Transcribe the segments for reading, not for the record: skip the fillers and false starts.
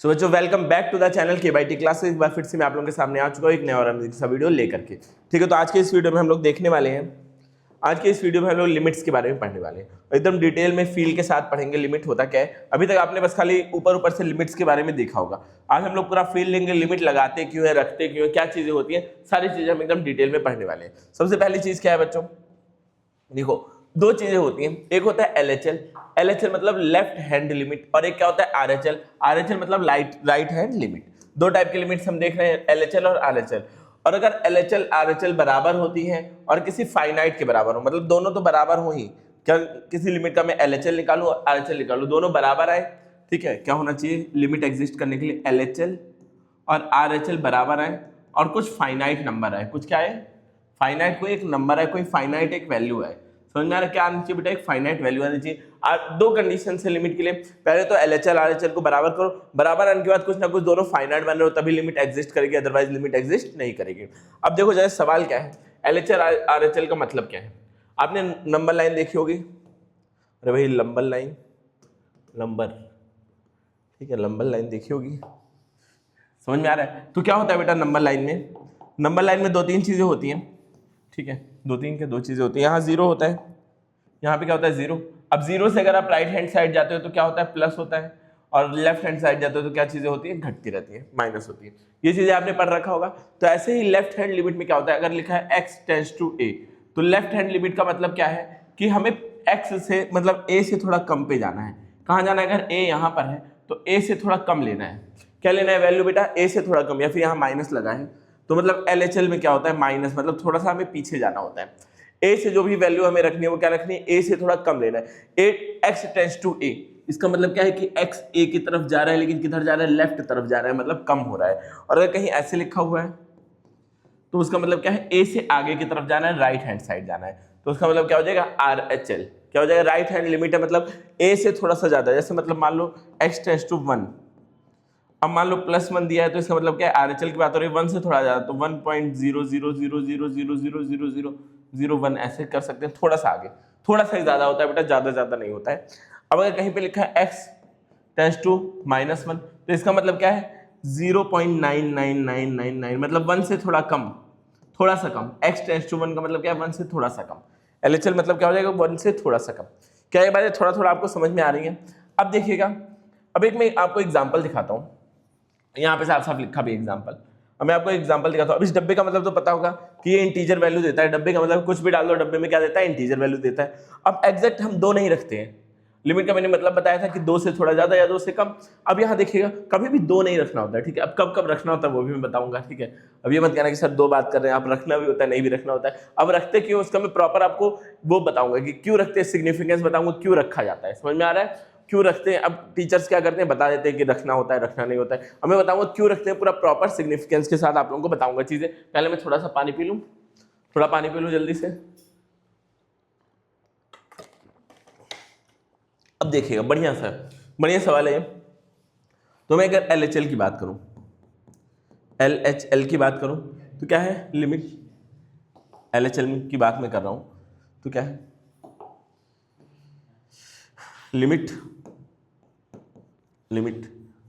सो बच्चों welcome back to the channel KYT classes. एक बार फिर से मैं आप लोगों के सामने आ चुका हूँ एक नया और अमेजिंग सा वीडियो लेकर के। ठीक है, तो आज के इस वीडियो में हम लोग देखने वाले हैं, आज के इस वीडियो में हम लोग लिमिट्स के बारे में पढ़ने वाले हैं। एकदम डिटेल में फील के साथ पढ़ेंगे लिमिट होता क्या है। अभी तक आपने बस खाली ऊपर ऊपर से लिमिट्स के बारे में देखा होगा। आज हम लोग पूरा फील लेंगे, लिमिट लगाते क्यों है, रखते क्यों है, क्या चीजें होती हैं, सारी चीजें हम एकदम डिटेल में पढ़ने वाले हैं। सबसे पहली चीज क्या है बच्चों, देखो दो चीजें होती हैं, एक होता है LHL, LHL मतलब लेफ्ट हैंड लिमिट, और एक क्या होता है RHL, RHL मतलब राइट हैंड लिमिट। दो टाइप की लिमिट्स हम देख रहे हैं, LHL और RHL। और अगर LHL RHL बराबर होती है और किसी फाइनाइट के बराबर हो, मतलब दोनों तो बराबर हो ही, क्या किसी लिमिट का मैं LHL निकालूं और RHL निकालूं, दोनों बराबर आए, ठीक है, क्या होना चाहिए, लिमिट एग्जिस्ट करने के लिए LHL और RHL बराबर आए और कुछ फाइनाइट नंबर आए, कुछ क्या है, फाइनाइट कोई एक नंबर है, कोई फाइनाइट एक वैल्यू है। समझ में आ रहा है क्या आना चाहिए बेटा, एक फाइनाइट वैल्यू आनी चाहिए। दो कंडीशन से लिमिट के लिए, पहले तो LHL RHL को बराबर करो, बराबर आने के बाद कुछ ना कुछ दोनों फाइनाइट बन रहे हो तभी लिमिट एग्जिस्ट करेगी, अदरवाइज लिमिट एग्जिस्ट नहीं करेगी। अब देखो जैसे सवाल क्या है, LHL RHL का मतलब क्या है, आपने नंबर लाइन देखी होगी, अरे भाई लंबर लाइन, लंबर, ठीक है, लंबर लाइन देखी होगी, समझ में आ रहा है। तो क्या होता है बेटा नंबर लाइन में, नंबर लाइन में दो तीन चीजें होती हैं, ठीक है, दो चीजें होती हैं। यहाँ जीरो होता है, यहाँ पे क्या होता है जीरो। अब जीरो से अगर आप राइट हैंड साइड जाते हो तो क्या होता है, प्लस होता है, और लेफ्ट हैंड साइड जाते हो तो क्या चीजें होती है, घटती रहती है, माइनस होती है। ये चीजें आपने पढ़ रखा होगा। तो ऐसे ही लेफ्ट हैंड लिमिट में क्या होता है, अगर लिखा है x टेंड्स टू a, तो लेफ्ट हैंड लिमिट का मतलब क्या है कि हमें x से मतलब a से थोड़ा कम पे जाना है। कहाँ जाना है, अगर a यहाँ पर है तो a से थोड़ा कम लेना है। क्या लेना है वैल्यू बेटा, a से थोड़ा कम, या फिर यहाँ माइनस लगा है तो मतलब LHL में क्या होता है, माइनस, मतलब थोड़ा सा हमें पीछे जाना होता है। a से जो भी वैल्यू हमें रखनी है वो क्या रखनी है, a से थोड़ा कम लेना है। x टेंड्स टू a, इसका मतलब क्या है कि x a की तरफ जा रहा है, लेकिन किधर जा रहा है, लेफ्ट तरफ जा रहा है, मतलब कम हो रहा है। और अगर कहीं ऐसे लिखा हुआ है तो उसका मतलब क्या है, a से आगे की तरफ जाना है, राइट हैंड साइड जाना है, तो उसका मतलब क्या हो जाएगा, RHL। क्या हो जाएगा, राइट हैंड लिमिट है, मतलब a से थोड़ा सा ज्यादा, जैसे मतलब मान लो x टेंड्स टू 1, अब मान लो +1 दिया है तो इसका मतलब क्या है, RHL की बात हो रही है 1 से थोड़ा ज्यादा, तो 1.000000001 ऐसे कर सकते हैं, थोड़ा सा आगे, थोड़ा सा ही ज्यादा होता है बेटा, ज्यादा नहीं होता है। अब अगर कहीं पे लिखा है x टेंड्स टू -1, तो इसका मतलब क्या है 0.99999, मतलब 1 से थोड़ा कम, थोड़ा सा कम। x टेंड्स टू 1 का मतलब क्या है, 1 से थोड़ा सा कम। LHL मतलब क्या हो जाएगा, 1 से थोड़ा सा कम। क्या ये बातें थोड़ा थोड़ा आपको समझ में आ रही है। अब देखिएगा, अब एक मैं आपको एग्जाम्पल दिखाता हूँ, यहाँ पे साफ साफ लिखा भी एग्जाम्पल। अब मैं आपको एग्जाम्पल दिखाता हूँ। अब इस डब्बे का मतलब तो पता होगा कि ये इंटीजर वैल्यू देता है, डब्बे का मतलब कुछ भी डाल दो डब्बे में क्या देता है, इंटीजर वैल्यू देता है। अब एग्जैक्ट हम दो नहीं रखते हैं, लिमिट का मैंने मतलब बताया था कि 2 से थोड़ा ज्यादा या 2 से कम। अब यहाँ देखिएगा कभी भी 2 नहीं रखना होता है, ठीक है। अब कब कब रखना होता है वो भी मैं बताऊंगा, ठीक है। अब ये मत कहना कि सर 2 बात कर रहे हैं आप, रखना भी होता है नहीं भी रखना होता है। अब रखते क्यों उसका मैं प्रॉपर आपको वो बताऊंगा कि क्यों रखते हैं, सिग्निफिकेंस बताऊंगा क्यों रखा जाता है, समझ में आ रहा है क्यों रखते हैं। अब टीचर्स क्या करते हैं, बता देते हैं कि रखना होता है रखना नहीं होता है, अब मैं बताऊंगा क्यों रखते हैं, पूरा प्रॉपर सिग्निफिकेंस के साथ आप लोगों को बताऊंगा चीजें। पहले मैं थोड़ा सा पानी पी लूं, थोड़ा पानी पी लूं जल्दी से। अब देखिएगा बढ़िया सवाल है। तो मैं अगर LHL की बात करूं, LHL की बात करूं तो क्या है, लिमिट LHL की बात मैं कर रहा हूं तो क्या है, लिमिट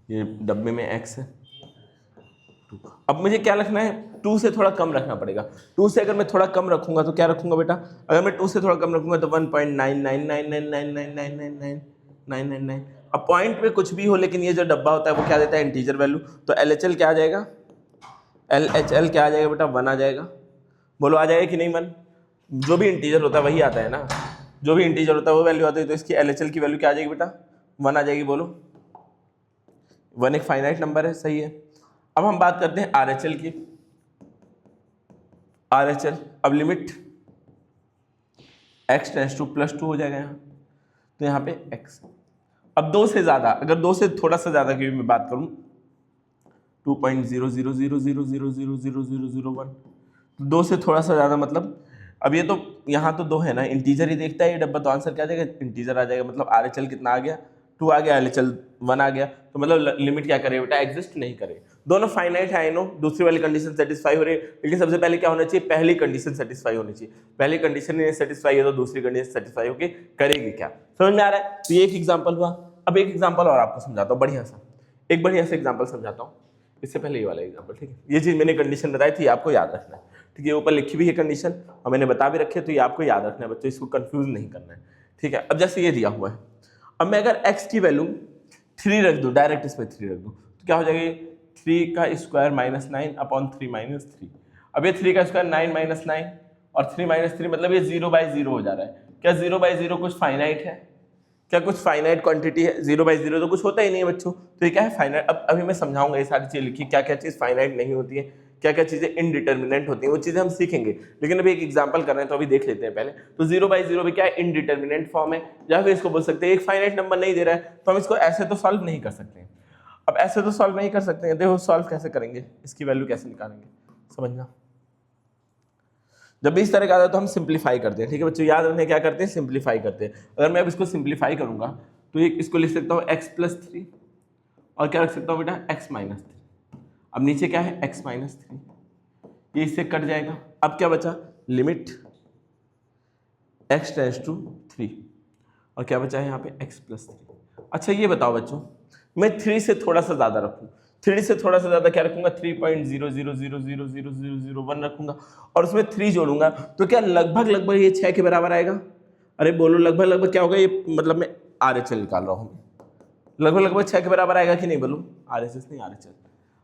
ये डब्बे में x है। अब मुझे क्या रखना है, 2 से थोड़ा कम रखना पड़ेगा। 2 से अगर मैं थोड़ा कम रखूंगा तो क्या रखूंगा बेटा, अगर मैं 2 से थोड़ा कम रखूंगा तो 1.99999999999। अब पॉइंट पे कुछ भी हो, लेकिन ये जो डब्बा होता है वो क्या देता है, इंटीजर वैल्यू। तो LHL क्या आ जाएगा, LHL क्या आ जाएगा बेटा, 1 आ जाएगा। बोलो आ जाएगा कि नहीं 1, जो भी इंटीजर होता है वही आता है ना, जो भी इंटीजर होता है वो वैल्यू आती है, तो इसकी LHL की वैल्यू क्या आ जाएगी बेटा, 1 आ जाएगी। बोलो 1 एक फाइनाइट नंबर है, सही है। अब हम बात करते हैं RHL की, RHL अब लिमिट x टेंड्स टू +2 हो जाएगा यहाँ, तो यहाँ पे x। अब 2 से ज्यादा, अगर 2 से थोड़ा सा ज्यादा की मैं बात करूं 2.00000000001, 2 से थोड़ा सा ज्यादा मतलब, अब ये तो यहाँ तो 2 है ना, इंटीजर ही देखता है ये डब्बा, तो आंसर क्या आ जाएगा, इंटीजर आ जाएगा। मतलब RHL कितना आ गया, 2 आ गया, LHL 1 आ गया, तो मतलब लिमिट क्या करे बेटा, एग्जिस्ट नहीं करे। दोनों फाइनाइट है, आई नो, दूसरी वाली कंडीशन सेटिस्फाई हो रही है, लेकिन सबसे पहले क्या होना चाहिए, पहली कंडीशन सेटिस्फाई होनी चाहिए। पहली कंडीशन नहीं सेटिस्फाई है तो दूसरी कंडीशन सेटिस्फाई होकर करेगी क्या, समझ में आ रहा है। तो ये एक एग्जाम्पल हुआ। अब एक एग्जाम्पल और आपको समझाता हूँ बढ़िया सा। एक बढ़िया से एग्जाम्पल समझाता हूँ, इससे पहले ये वाला एग्जाम्पल, ठीक है। ये चीज़ मैंने कंडीशन बताई थी, आपको याद रखना है, ठीक है। ऊपर लिखी भी है कंडीशन और मैंने बता भी रखी है, तो ये आपको याद रखना है बच्चों, इसको कंफ्यूज नहीं करना है, ठीक है। अब जैसे ये दिया हुआ है, अब मैं अगर x की वैल्यू 3 रख दूँ, डायरेक्ट इसमें 3 रख दूँ, तो क्या हो जाएगा, 3 का स्क्वायर माइनस 9 अपॉन 3 माइनस 3। अब ये 3 का स्क्वायर 9 माइनस 9 और 3 माइनस 3, मतलब ये 0/0 हो जा रहा है। क्या 0/0 कुछ फाइनाइट है? क्या कुछ फाइनाइट क्वांटिटी है? 0/0 तो कुछ होता ही नहीं है बच्चों, तो ये क्या है, फाइनाइट। अब अभी मैं समझाऊंगा ये सारी चीजें लिखी, क्या क्या चीज फाइनाइट नहीं होती है, क्या क्या चीजें इनडिटर्मिनेंट होती हैं, वो चीजें हम सीखेंगे। लेकिन अभी एक एग्जांपल कर रहे हैं तो अभी देख लेते हैं पहले। तो 0/0 भी क्या है, इनडिटर्मिनेंट फॉर्म है, या फिर इसको बोल सकते हैं एक फाइनाइट नंबर नहीं दे रहा है, तो हम इसको ऐसे तो सॉल्व नहीं कर सकते हैं। अब ऐसे तो सॉल्व नहीं कर सकते हैं, देखो सॉल्व कैसे करेंगे, इसकी वैल्यू कैसे निकालेंगे, समझना। जब भी इस तरह का आता है तो हम सिंप्लीफाई करते हैं, ठीक है बच्चों, याद रखने क्या करते हैं, सिंप्लीफाई करते हैं। अगर मैं अब इसको सिंप्लीफाई करूंगा तो ये इसको लिख सकता हूँ x+3 और क्या रख सकता हूँ बेटा, x-3। अब नीचे क्या है, x-3, ये इससे कट जाएगा। अब क्या बचा, लिमिट x टेंड्स टू 3 और क्या बचा है यहाँ पे x+3। अच्छा ये बताओ बच्चों, मैं 3 से थोड़ा सा ज़्यादा रखूँ, 3 से थोड़ा सा ज़्यादा क्या रखूँगा, 3.000000001 रखूँगा और उसमें 3 जोड़ूंगा, तो क्या लगभग ये 6 के बराबर आएगा? अरे बोलो लगभग क्या होगा ये, मतलब मैं RHL निकाल रहा हूँ, लगभग 6 के बराबर आएगा कि नहीं, बोलो, RHS नहीं RHL,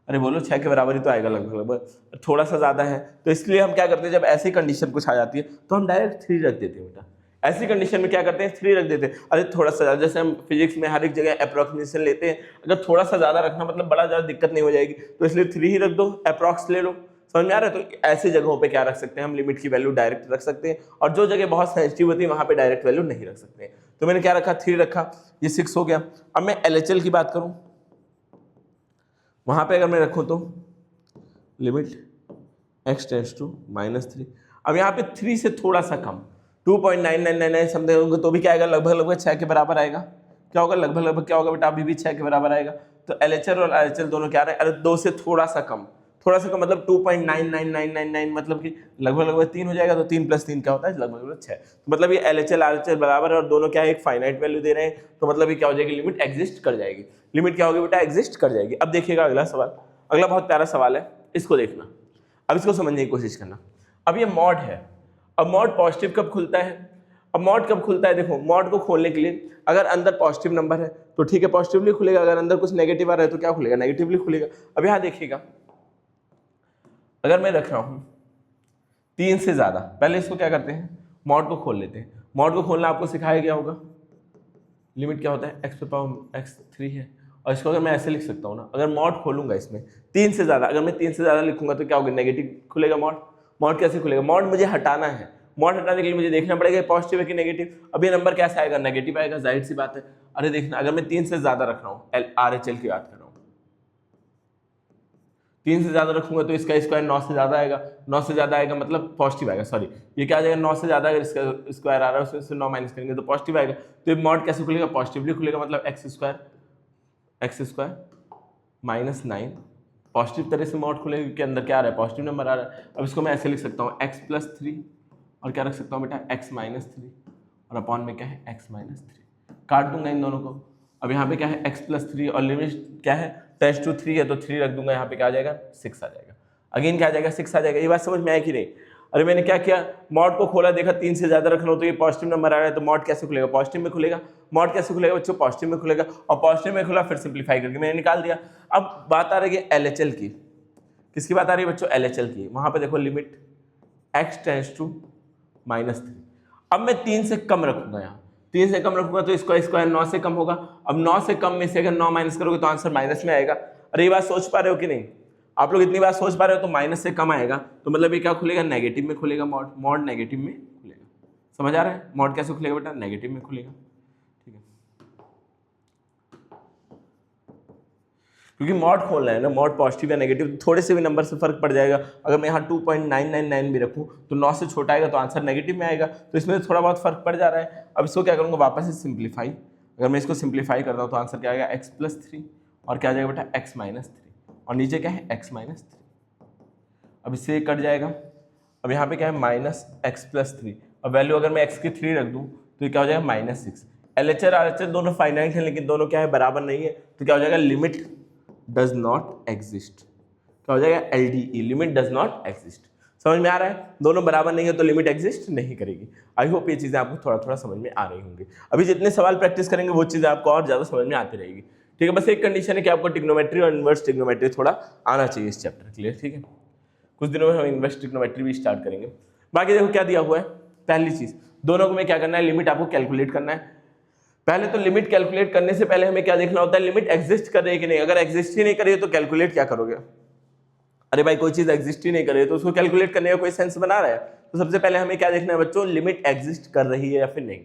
अरे बोलो 6 के बराबर ही तो आएगा लगभग, थोड़ा सा ज़्यादा है। तो इसलिए हम क्या करते हैं, जब ऐसी कंडीशन कुछ आ जाती है तो हम डायरेक्ट 3 रख देते हैं बेटा। ऐसी कंडीशन में क्या करते हैं, 3 रख देते हैं। अरे थोड़ा सा ज़्यादा, जैसे हम फिजिक्स में हर एक जगह अप्रोक्सीमेशन लेते हैं, अगर थोड़ा सा ज़्यादा रखना मतलब बड़ा ज़्यादा दिक्कत नहीं हो जाएगी, तो इसलिए 3 ही रख दो, अप्रॉक्स ले लो, समझ में आ रहा है। तो ऐसी जगहों पे क्या रख सकते हैं हम, लिमिट की वैल्यू डायरेक्ट रख सकते हैं, और जो जगह बहुत सेंसिटिव होती है वहाँ पे डायरेक्ट वैल्यू नहीं रख सकते हैं। तो मैंने क्या रखा, 3 रखा, ये 6 हो गया। अब मैं LHL की बात करूँ, वहाँ पे अगर मैं रखूँ तो लिमिट x टेंड्स टू -3। अब यहाँ पे 3 से थोड़ा सा कम 2.9999 समथिंग होंगे तो भी क्या आएगा, लगभग 6 के बराबर आएगा। क्या होगा, लगभग क्या होगा बेटा, अभी भी 6 के बराबर आएगा। तो LHL और RHL दोनों क्या आ रहे हैं, अरे 2 से थोड़ा सा कम मतलब 2.99999, मतलब कि लगभग 3 हो जाएगा। तो 3 + 3 क्या होता है, लगभग 6। तो मतलब ये LHL RHL बराबर है और दोनों क्या है, एक फाइनाइट वैल्यू दे रहे हैं, तो मतलब ये क्या हो जाएगी, लिमिट एग्जिस्ट कर जाएगी। लिमिट क्या होगी बेटा, एग्जिस्ट कर जाएगी। अब देखिएगा अगला सवाल, अगला बहुत प्यारा सवाल है, इसको देखना, अब इसको समझने की कोशिश करना। अब ये मॉड है, अब मॉड पॉजिटिव कब खुलता है, अब मॉड कब खुलता है, देखो मॉड को खोलने के लिए अगर अंदर पॉजिटिव नंबर है तो ठीक है पॉजिटिवली खुलेगा, अगर अंदर कुछ नेगेटिव आ रहा है तो क्या खुलेगा, नेगेटिवली खुलेगा। अब यहाँ देखिएगा, अगर मैं रख रहा हूँ 3 से ज़्यादा, पहले इसको क्या करते हैं, मॉड को खोल लेते हैं। मॉड को खोलना आपको सिखाया गया होगा, लिमिट क्या होता है, x⁻x3 है। और इसको अगर मैं ऐसे लिख सकता हूँ ना, अगर मॉड खोलूंगा इसमें 3 से ज़्यादा, अगर मैं 3 से ज़्यादा लिखूंगा तो क्या होगा, नेगेटिव खुलेगा मॉड। मॉड कैसे खुलेगा, मॉड मुझे हटाना है, मॉड हटाने के लिए मुझे देखना पड़ेगा पॉजिटिव है कि नेगेटिव। अब ये नंबर कैसे आएगा, नेगेटिव आएगा, जाहिर सी बात है। अरे देखना, अगर मैं 3 से ज़्यादा रख रहा हूँ, RHL की बात कर रहा हूँ, 3 से ज़्यादा रखूंगा तो इसका स्क्वायर 9 से ज़्यादा आएगा, 9 से ज़्यादा आएगा मतलब पॉजिटिव आएगा, सॉरी ये क्या आ जाएगा, 9 से ज़्यादा अगर इसका स्क्वायर आ रहा है उसमें से 9 माइनस करेंगे तो पॉजिटिव आएगा। तो ये मॉड कैसे खुलेगा, पॉजिटिवली खुलेगा, मतलब x² -9 पॉजिटिव तरह से मॉड खुलेगा क्योंकि अंदर क्या आ रहा है, पॉजिटिव नंबर आ रहा है। अब इसको मैं ऐसे लिख सकता हूँ x+3 और क्या रख सकता हूँ बेटा, x-3 और अपॉन में क्या है, x-3, काट दूंगा इन दोनों को। अब यहाँ पे क्या है, x+3 और लिमिट क्या है, टेंड्स टू 3 है तो 3 रख दूंगा, यहाँ पे क्या आ जाएगा, 6 आ जाएगा। अगेन क्या आ जाएगा, 6 आ जाएगा। ये बात समझ में आई कि नहीं? अरे मैंने क्या किया, मॉड को खोला, देखा 3 से ज़्यादा रख लो तो ये पॉजिटिव नंबर आ रहा है, तो मॉड कैसे खुलेगा, पॉजिटिव में खुलेगा। मॉड कैसे खुलेगा बच्चों, पॉजिटिव में खुलेगा, और पॉजिटिव में खुला फिर सिंप्लीफाई करके मैंने निकाल दिया। अब बात आ रही है LHL की, किसकी बात आ रही है बच्चों, LHL की। वहाँ पर देखो लिमिट x टेंड्स टू -3। अब मैं 3 से कम रखूंगा, यहाँ 3 से कम रखूंगा तो इसका स्क्वायर 9 से कम होगा। अब 9 से कम में से अगर 9 माइनस करोगे तो आंसर माइनस में आएगा। अरे ये बात सोच पा रहे हो कि नहीं, आप लोग इतनी बात सोच पा रहे हो, तो माइनस से कम आएगा तो मतलब ये क्या खुलेगा, नेगेटिव में खुलेगा, मॉड नेगेटिव में खुलेगा। समझ आ रहा है, मॉड कैसे खुलेगा बेटा, नेगेटिव में खुलेगा, ठीक है। क्योंकि मॉड खोलना है ना, मॉड पॉजिटिव या नेगेटिव थोड़े से भी नंबर से फर्क पड़ जाएगा। अगर मैं यहाँ 2.999 भी रखूँ तो 9 से छोटा आएगा तो आंसर नेगेटिव में आएगा, तो इसमें थोड़ा बहुत फर्क पड़ जा रहा है। अब इसको क्या करूँगा, वापस से सिंप्लीफाई, अगर मैं इसको सिंप्लीफाई करता हूँ तो आंसर क्या आएगा, x+3 और क्या आ जाएगा बेटा, x-3 और नीचे क्या है, x-3। अब इससे कट जाएगा। अब यहाँ पे क्या है, -x+3 और वैल्यू अगर मैं x की 3 रख दूँ तो ये क्या हो जाएगा, -6। LHL RHL दोनों फाइनाइट है लेकिन दोनों क्या है, बराबर नहीं है, तो क्या हो जाएगा, लिमिट डज नॉट एग्जिस्ट, क्या हो जाएगा LDE, limit does not exist. समझ में आ रहा है, दोनों बराबर नहीं है तो लिमिट एग्जिस्ट नहीं करेगी। आई होप ये चीज़ें आपको थोड़ा थोड़ा समझ में आ रही होंगी। अभी जितने सवाल प्रैक्टिस करेंगे वो चीज़ें आपको और ज़्यादा समझ में आती रहेगी। ठीक है, बस एक कंडीशन है कि आपको ट्रिग्नोमेट्री और इनवर्स ट्रिग्नोमेट्री थोड़ा आना चाहिए इस चैप्टर के लिए। ठीक है, कुछ दिनों में हम इनवर्स ट्रिग्नोमेट्री भी स्टार्ट करेंगे। बाकी देखो क्या दिया हुआ है, पहली चीज़ दोनों को में क्या करना है, लिमिट आपको कैलकुलेट करना है। पहले तो लिमिट कैलकुलेट करने से पहले हमें क्या देखना होता है, लिमिट एग्जिस्ट कर रही है कि नहीं। अगर एग्जिस्ट ही नहीं कर रही है तो कैलकुलेट क्या करोगे। अरे भाई कोई चीज एग्जिस्ट ही नहीं कर रही है तो उसको कैलकुलेट करने का कोई सेंस बना रहा है। तो सबसे पहले हमें क्या देखना है बच्चों, लिमिट एग्जिस्ट कर रही है या फिर नहीं।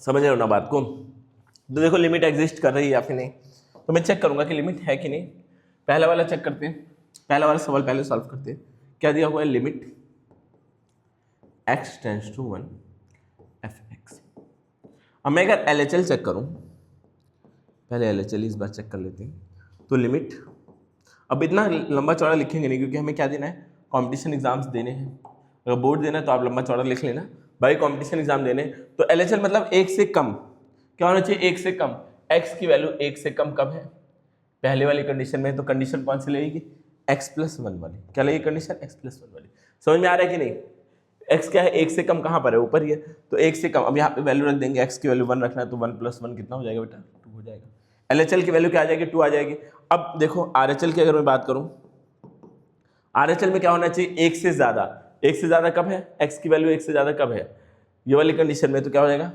समझ रहे हो ना बात को। तो देखो लिमिट एग्जिस्ट कर रही है या फिर नहीं, तो मैं चेक करूंगा कि लिमिट है कि नहीं। पहला वाला चेक करते हैं, पहला वाला सवाल पहले सॉल्व करते हैं। क्या दिया हुआ है, limit x tends to 1 f(x). अब मैं अगर LHL चेक करूं, पहले LHL इस बार चेक कर लेते हैं। तो लिमिट, अब इतना लंबा चौड़ा लिखेंगे नहीं क्योंकि हमें क्या देना है, कंपटीशन एग्जाम्स देने हैं। अगर बोर्ड देना है तो आप लंबा चौड़ा लिख लेना, भाई कंपटीशन एग्जाम देने। तो LHL मतलब एक से कम, क्या होना चाहिए, एक से कम। x की वैल्यू एक से कम कब है, पहले वाली कंडीशन में। तो कंडीशन कौन सी लगेगी, x+1 वाली। क्या लगेगी कंडीशन, x+1 वाली। समझ में आ रहा है कि नहीं, x क्या है, एक से कम कहाँ पर है, ऊपर ही है। तो एक से कम, अब यहाँ पे वैल्यू रख देंगे, x की वैल्यू 1 रखना है तो 1+1 कितना हो जाएगा बेटा, 2 हो जाएगा। LHL की वैल्यू क्या आ जाएगी, 2 आ जाएगी। अब देखो RHL की अगर मैं बात करूं, RHL में क्या होना चाहिए, एक से ज्यादा। एक से ज्यादा कब है, x की वैल्यू एक से ज्यादा कब है, ये वाली कंडीशन में। तो क्या हो जाएगा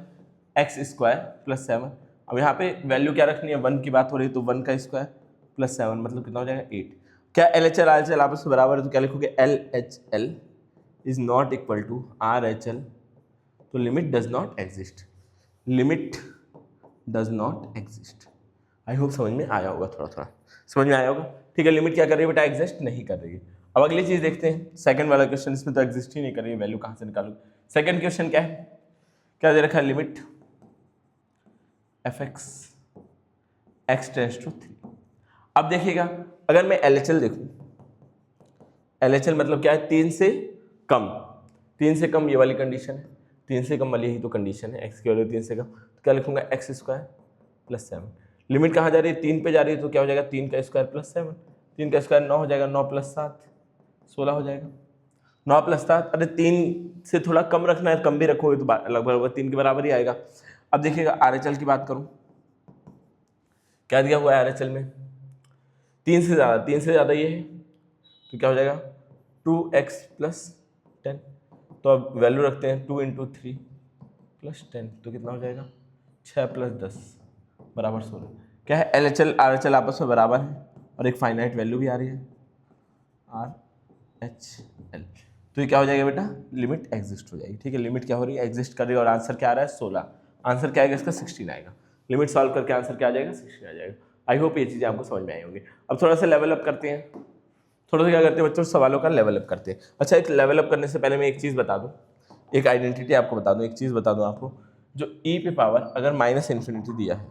x² + 7। अब यहाँ पे वैल्यू क्या रखनी है, 1 की बात हो रही है तो 1 का स्क्वायर + 7 मतलब कितना हो जाएगा 8। क्या LHL RHL आपस में बराबर है, तो क्या लिखोगे, LHL is not equal to RHL। तो limit does not exist, limit does not exist. I hope समझ में आया होगा, थोड़ा थोड़ा समझ में आया होगा। ठीक है, लिमिट क्या कर रही है बेटा, एग्जिस्ट नहीं कर रही है। अब अगली चीज देखते हैं, सेकंड वाला क्वेश्चन, इसमें तो एग्जिस्ट ही नहीं कर रही है, वैल्यू कहाँ से निकालूं। सेकंड क्वेश्चन क्या है, क्या दे रखा है, limit f(x) x tends to 3। अब देखिएगा अगर मैं LHL देखूं, LHL मतलब क्या है, 3 से कम। 3 से कम ये वाली कंडीशन है, 3 से कम वाली यही तो कंडीशन है, x की वैल्यू 3 से कम। तो क्या लिखूंगा, x² + 7। लिमिट कहाँ जा रही है, 3 पे जा रही है, तो क्या हो जाएगा, 3 का स्क्वायर + 7। 3 का स्क्वायर 9 हो जाएगा, 9 + 7 16 हो जाएगा। 9 + 7, अरे 3 से थोड़ा कम रखना है, कम भी रखोगे तो लगभग 3 के बराबर ही आएगा। अब देखिएगा RHL की बात करूं, क्या दिया हुआ है RHL में, 3 से ज़्यादा, 3 से ज़्यादा ये है तो क्या हो जाएगा 2x + 10। तो अब वैल्यू रखते हैं 2 × 3 + 10 तो कितना हो जाएगा 6 + 10 बराबर 16। क्या है, LHL RHL आपस में बराबर है और एक फाइनाइट वैल्यू भी आ रही है RHL। तो ये क्या हो जाएगा बेटा, लिमिट एग्जिस्ट हो जाएगी। ठीक है, लिमिट क्या हो रही है, एग्जिस्ट कर रही है। और आंसर क्या आ रहा है, 16। आंसर क्या आएगा इसका, 16 आएगा। लिमिट सॉल्व करके आंसर क्या आ जाएगा, 16 आ जाएगा। आई होप ये चीज़ें आपको समझ में आई होंगी। अब थोड़ा सा लेवल अप करते हैं, थोड़ा सा क्या करते हैं बच्चों, सवालों का लेवल अप करते हैं। अच्छा, एक लेवल अप करने से पहले मैं एक चीज़ बता दूं, एक आइडेंटिटी आपको बता दूं, एक चीज़ बता दूं आपको, जो e पे पावर अगर -∞ दिया है,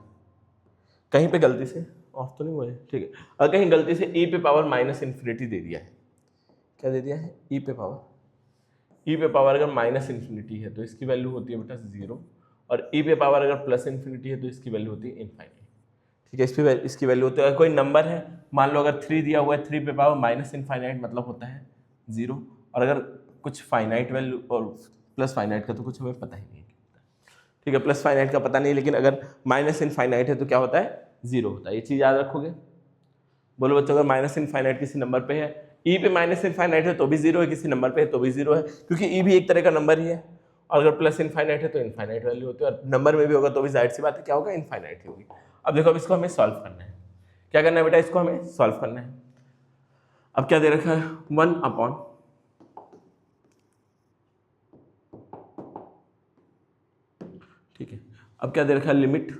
कहीं पे गलती से ऑफ तो नहीं हुआ है, ठीक है, अगर कहीं गलती से e पे पावर -∞ दे दिया है, क्या दे दिया है, e पे पावर अगर -∞ है तो इसकी वैल्यू होती है बेटा 0, और e पे पावर अगर +∞ है तो इसकी वैल्यू होती है इनफाइनाइट। ठीक है, इसकी वैल्यू होती है, अगर कोई नंबर है, मान लो अगर 3 दिया हुआ है, 3 पे पावर -∞ मतलब होता है 0, और अगर कुछ फाइनाइट वैल्यू और प्लस फाइनाइट का तो कुछ हमें पता ही नहीं है। ठीक है, प्लस फाइनाइट का पता नहीं, लेकिन अगर -∞ है तो क्या होता है, 0 होता है। ये चीज़ याद रखोगे। बोलो बच्चों, अगर -∞ किसी नंबर पे है, e पे -∞ है तो भी 0 है, किसी नंबर पे है तो भी 0 है, क्योंकि e भी एक तरह का नंबर ही है। और अगर +∞ है तो इनफाइनाइट वैल्यू होती है, और नंबर में भी होगा तो भी जाहिर सी बात है क्या होगा, इनफाइनाइट ही होगी। अब देखो, अब इसको हमें सॉल्व करना है। क्या करना है बेटा, इसको हमें सॉल्व करना है। अब क्या दे रखा है, 1/, ठीक है, अब क्या दे रखा है, लिमिट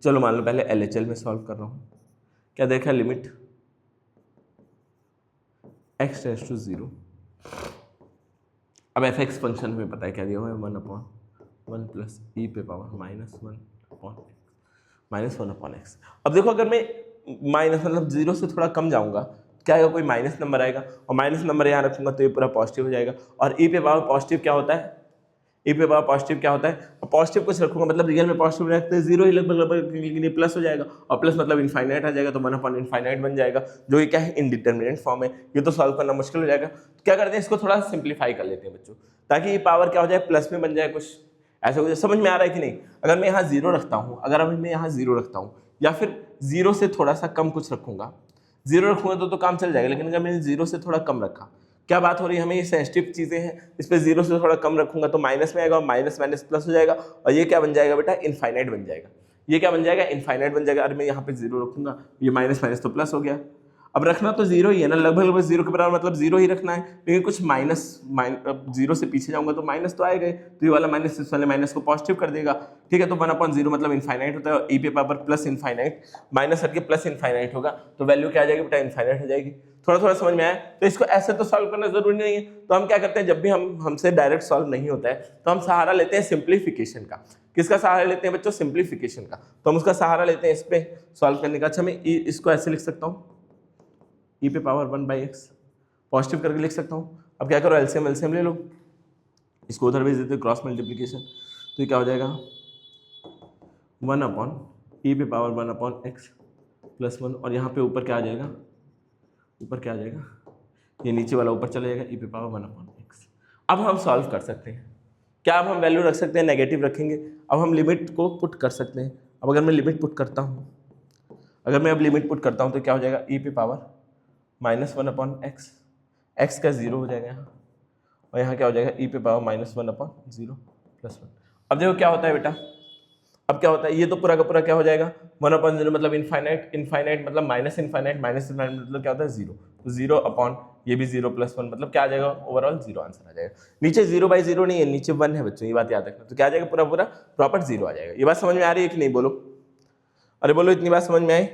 चलो मान लो पहले LHL में सॉल्व कर रहा हूँ। क्या दे रखा है, लिमिट x टेंड्स टू 0। अब f(x) फंक्शन हमें पता है क्या दिया हुआ है, 1/1 + e पे पावर -1/x। अब देखो, अगर मैं माइनस मतलब 0 से थोड़ा कम जाऊंगा, क्या आएगा, कोई माइनस नंबर आएगा, और माइनस नंबर यहाँ रखूंगा तो ये पूरा पॉजिटिव हो जाएगा। और e पे पावर पॉजिटिव क्या होता है, ई पे पावर पॉजिटिव क्या होता है, पॉजिटिव कुछ रखूंगा मतलब रियल में पॉजिटिव रखते हैं, जीरो ही लगभग लगभग प्लस हो जाएगा, और प्लस मतलब इनफाइनाइट आ जाएगा, तो 1/इनफाइनाइट बन जाएगा, जो कि क्या है इनडिटर्मिनेट फॉर्म है, ये तो सॉल्व करना मुश्किल हो जाएगा। तो क्या करते हैं, इसको थोड़ा सिंप्लीफाई कर लेते हैं बच्चों, ताकि ये पावर क्या हो जाए, प्लस में बन जाए कुछ ऐसा कुछ। समझ में आ रहा है कि नहीं? अगर मैं यहाँ जीरो रखता हूँ, अगर अभी मैं यहाँ जीरो रखता हूँ, या फिर जीरो से थोड़ा सा कम कुछ रखूंगा, जीरो रखूंगा तो काम चल जाएगा, लेकिन अगर मैंने जीरो से थोड़ा कम रखा, क्या बात हो रही है, हमें ये सेंसिटिव चीजें हैं, इस पे जीरो से थोड़ा कम रखूंगा तो माइनस में आएगा, और माइनस माइनस प्लस हो जाएगा, और ये क्या बन जाएगा बेटा, इनफाइनाइट बन जाएगा। ये क्या बन जाएगा, इनफाइनाइट बन जाएगा। अरे मैं यहाँ पे जीरो रखूंगा, ये माइनस माइनस तो प्लस हो गया। अब रखना तो जीरो ही है ना, लगभग लगभग जीरो के बराबर, मतलब जीरो ही रखना है, लेकिन कुछ माइनस जीरो से पीछे जाऊंगा तो माइनस तो आएगा, तो ये वाला माइनस इस वाले माइनस को पॉजिटिव कर देगा, ठीक है। तो 1/0 मतलब इनफाइनाइट होता है, और ई पे पावर प्लस इनफाइनाइट माइनस करके प्लस इनफाइनाइट होगा, तो वैल्यू क्या आ जाएगी बेटा, इनफाइनाइट हो जाएगी। थोड़ा थोड़ा समझ में आया? तो इसको ऐसे तो सॉल्व करना जरूरी नहीं है, तो हम क्या करते हैं, जब भी हमसे डायरेक्ट सॉल्व नहीं होता है तो हम सहारा लेते हैं सिंप्लीफिकेशन का। किसका सहारा लेते हैं बच्चों, सिंप्लीफिकेशन का। तो हम उसका सहारा लेते हैं इस पे सॉल्व करने का। अच्छा मैं इसको ऐसे लिख सकता हूँ, ई पे पावर 1/x पॉजिटिव करके लिख सकता हूँ। अब क्या करो, एलसीएम एलसीएम ले लो, इसको उधर भेज देते क्रॉस मल्टीप्लिकेशन, तो ये क्या हो जाएगा 1/e पे पावर 1/x प्लस 1, और यहाँ पे ऊपर क्या आ जाएगा, ऊपर क्या आ जाएगा, ये नीचे वाला ऊपर चला जाएगा, ई पे पावर 1/x। अब हम सॉल्व कर सकते हैं क्या, अब हम वैल्यू रख सकते हैं, नेगेटिव रखेंगे, अब हम लिमिट को पुट कर सकते हैं। अब अगर मैं लिमिट पुट करता हूँ, अगर मैं अब लिमिट पुट करता हूँ तो क्या हो जाएगा, ई पे पावर -1/x, x का 0 हो जाएगा यहाँ, और यहाँ क्या हो जाएगा, ई पे पावर -1/0 + 1। अब देखो क्या होता है बेटा, अब क्या होता है, ये तो पूरा का पूरा क्या हो जाएगा 1/0 मतलब इनफाइनाइट, इनफाइनाइट मतलब माइनस इनफाइनाइट, माइनस इनफाइनाइट मतलब क्या होता है 0, तो 0 अपॉन ये भी 0 + 1 मतलब क्या आ जाएगा, ओवरऑल 0 आंसर आ जाएगा। नीचे 0/0 नहीं है, नीचे 1 है बच्चों, ये बात याद रखना। तो क्या आ जाएगा, पूरा पूरा प्रॉपर 0 आ जाएगा। ये बात समझ में आ रही है कि नहीं, बोलो, अरे बोलो, इतनी बात समझ में आई?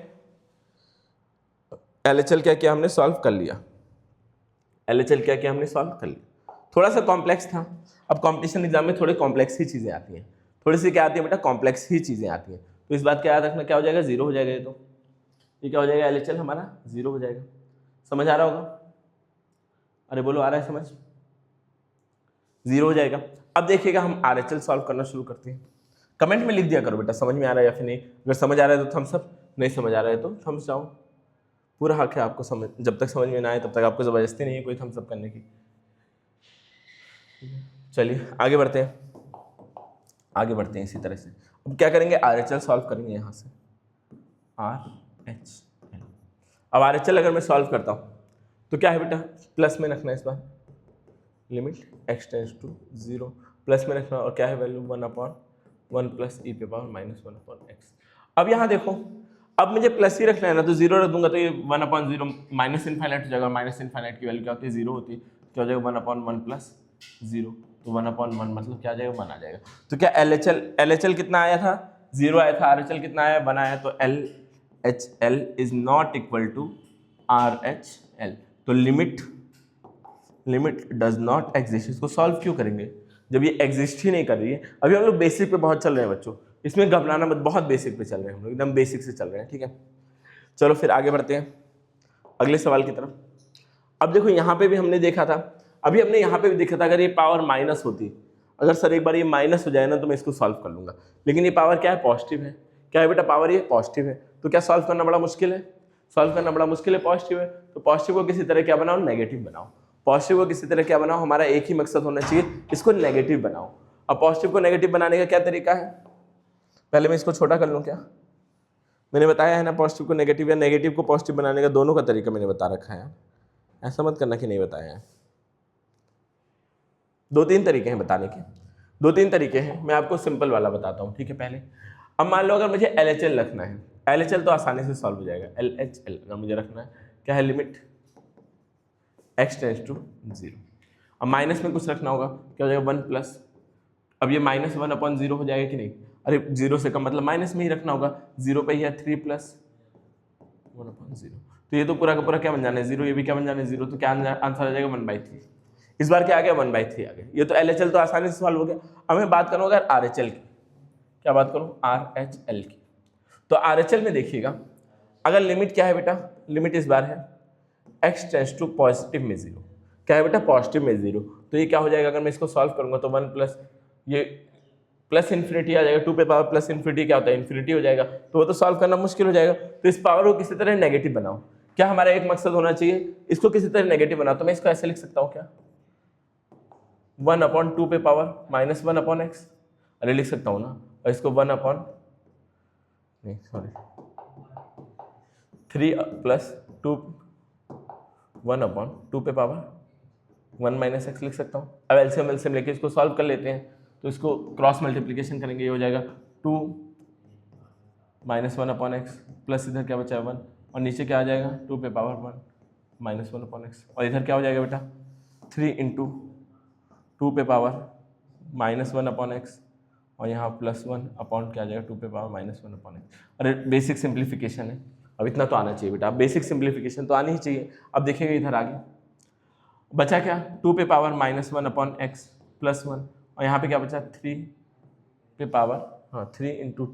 एलएचएल क्या किया हमने, सॉल्व कर लिया। एलएचएल क्या किया हमने, सॉल्व कर लिया। थोड़ा सा कॉम्प्लेक्स था, अब कॉम्पिटिशन एग्जाम में थोड़े कॉम्प्लेक्स ही चीजें आती हैं, थोड़ी सी क्या आती है बेटा, कॉम्प्लेक्स ही चीजें आती हैं। तो इस बात का याद रखना, क्या हो जाएगा, 0 हो जाएगा। ये तो ये क्या हो जाएगा, एलएचएल हमारा 0 हो जाएगा। समझ आ रहा होगा? अरे बोलो, आ रहा है समझ? 0 हो जाएगा। अब देखिएगा हम आरएचएल सॉल्व करना शुरू करते हैं। कमेंट में लिख दिया करो बेटा, समझ में आ रहा है या फिर नहीं। अगर समझ आ रहा है तो थम्स अप, नहीं समझ आ रहा है तो थम्स डाउन। पूरा हक है आपको, समझ, जब तक समझ में ना आए तब तक आपको जबरदस्ती नहीं है कोई थम्स अप करने की। चलिए आगे बढ़ते हैं, आगे बढ़ते हैं इसी तरह से। अब क्या करेंगे, आरएचएल सॉल्व करेंगे यहाँ से, आरएचएल। अब आरएचएल अगर मैं सॉल्व करता हूँ तो क्या है बेटा, प्लस में रखना है इस बार, limit x tends to 0, plus में रखना, और क्या है वैल्यू 1/1 प्लस ई पे पावर -1/x। अब यहाँ देखो, अब मुझे प्लस ही रखना है ना, तो 0 रख दूंगा तो ये 1/0 माइनस इनफाइनाइट हो जाएगा। माइनस इनफाइनाइट की वैल्यू क्या होती है, 0 होती है, क्या हो जाएगा 1/1 प्लस 0, तो 1/1 मतलब क्या आ जाएगा, 1 आ जाएगा। तो क्या एलएचएल कितना आया था, 0 आया था, आरएचएल कितना आया, 1 आया, तो LHL is not equal to RHL. तो लिमिट डज नॉट एग्जिस्ट। इसको सॉल्व क्यों करेंगे जब ये एग्जिस्ट ही नहीं कर रही है। अभी हम लोग बेसिक पे बहुत चल रहे हैं बच्चों, इसमें घबराना मत, बहुत बेसिक पे चल रहे हैं हम लोग, एकदम बेसिक से चल रहे हैं, ठीक है। चलो फिर आगे बढ़ते हैं अगले सवाल की तरफ। अब देखो यहाँ पे भी हमने देखा था, अभी हमने यहाँ पे भी देखा था, अगर ये पावर माइनस होती, अगर सर एक बार ये माइनस हो जाए ना तो मैं इसको सॉल्व कर लूंगा, लेकिन ये पावर क्या है, पॉजिटिव है। क्या है बेटा, पावर ये पॉजिटिव है, तो क्या सॉल्व करना बड़ा मुश्किल है, सॉल्व करना बड़ा मुश्किल है, पॉजिटिव है। तो पॉजिटिव को किसी तरह क्या बनाओ, नेगेटिव बनाओ। पॉजिटिव को किसी तरह क्या बनाओ, हमारा एक ही मकसद होना चाहिए, इसको नेगेटिव बनाओ। अब पॉजिटिव को नेगेटिव बनाने का क्या तरीका है, पहले मैं इसको छोटा कर लूँ क्या, मैंने बताया है ना पॉजिटिव को नेगेटिव या नेगेटिव को पॉजिटिव बनाने का दोनों का तरीका मैंने बता रखा है, ऐसा मत करना कि नहीं बताया है। 2-3 तरीके हैं बताने के, 2-3 तरीके हैं, मैं आपको सिंपल वाला बताता हूँ, ठीक है। पहले अब मान लो अगर मुझे एलएचएल रखना है, एलएचएल तो आसानी से सॉल्व हो जाएगा। एलएचएल अगर मुझे रखना है, क्या है, लिमिट x टेंड्स टू 0। अब माइनस में कुछ रखना होगा, क्या हो जाएगा 1 प्लस, अब ये -1/0 हो जाएगा कि नहीं, अरे 0 से कम मतलब माइनस में ही रखना होगा, 0 पे ही है 3 प्लस 1/0, तो ये तो पूरा का पूरा क्या बन जाना है 0, ये भी क्या बन जाना है 0, तो क्या आंसर आ जाएगा 1/3। इस बार क्या आ गया, 1/3 आ गया। ये तो एलएचएल तो आसानी से सॉल्व हो गया। अब मैं बात करूँ अगर आरएचएल की, क्या बात करूँ, आरएचएल की, तो आरएचएल में देखिएगा, अगर लिमिट क्या है बेटा, लिमिट इस बार है x टेंड्स टू पॉजिटिव में 0, क्या है बेटा, पॉजिटिव में 0, तो ये क्या हो जाएगा, अगर मैं इसको सॉल्व करूंगा तो 1 प्लस ये प्लस इन्फिनिटी आ जाएगा, 2 पे पावर प्लस इन्फिनिटी क्या होता है, इन्फिनिटी हो जाएगा, तो वो तो सॉल्व करना मुश्किल हो जाएगा। तो इस पावर को किसी तरह नेगेटिव बनाओ, क्या हमारा एक मकसद होना चाहिए, इसको किसी तरह नेगेटिव बनाओ। तो मैं इसको ऐसे लिख सकता हूँ क्या, 1/2 पे पावर माइनस 1/x, अरे लिख सकता हूँ ना, और इसको 3 प्लस 2 1/2 पे पावर 1 - x लिख सकता हूँ। अब एलसीएम लेके इसको सॉल्व कर लेते हैं, तो इसको क्रॉस मल्टीप्लिकेशन करेंगे, ये हो जाएगा 2 - 1/x प्लस इधर क्या बचा है 1, और नीचे क्या आ जाएगा 2 पे पावर 1 - 1/x, और इधर क्या हो जाएगा बेटा 3 × 2 पे पावर -1/x, और यहाँ +1 अपॉन क्या आ जाएगा 2 पे पावर -1/x। अरे बेसिक सिंप्लीफिकेशन है, अब इतना तो आना चाहिए बेटा, अब बेसिक सिंप्लीफिकेशन तो आनी ही चाहिए। अब देखिएगा इधर आगे बचा क्या 2 पे पावर -1/x +1, और यहाँ पे क्या बचा 3 पे पावर 3 × 2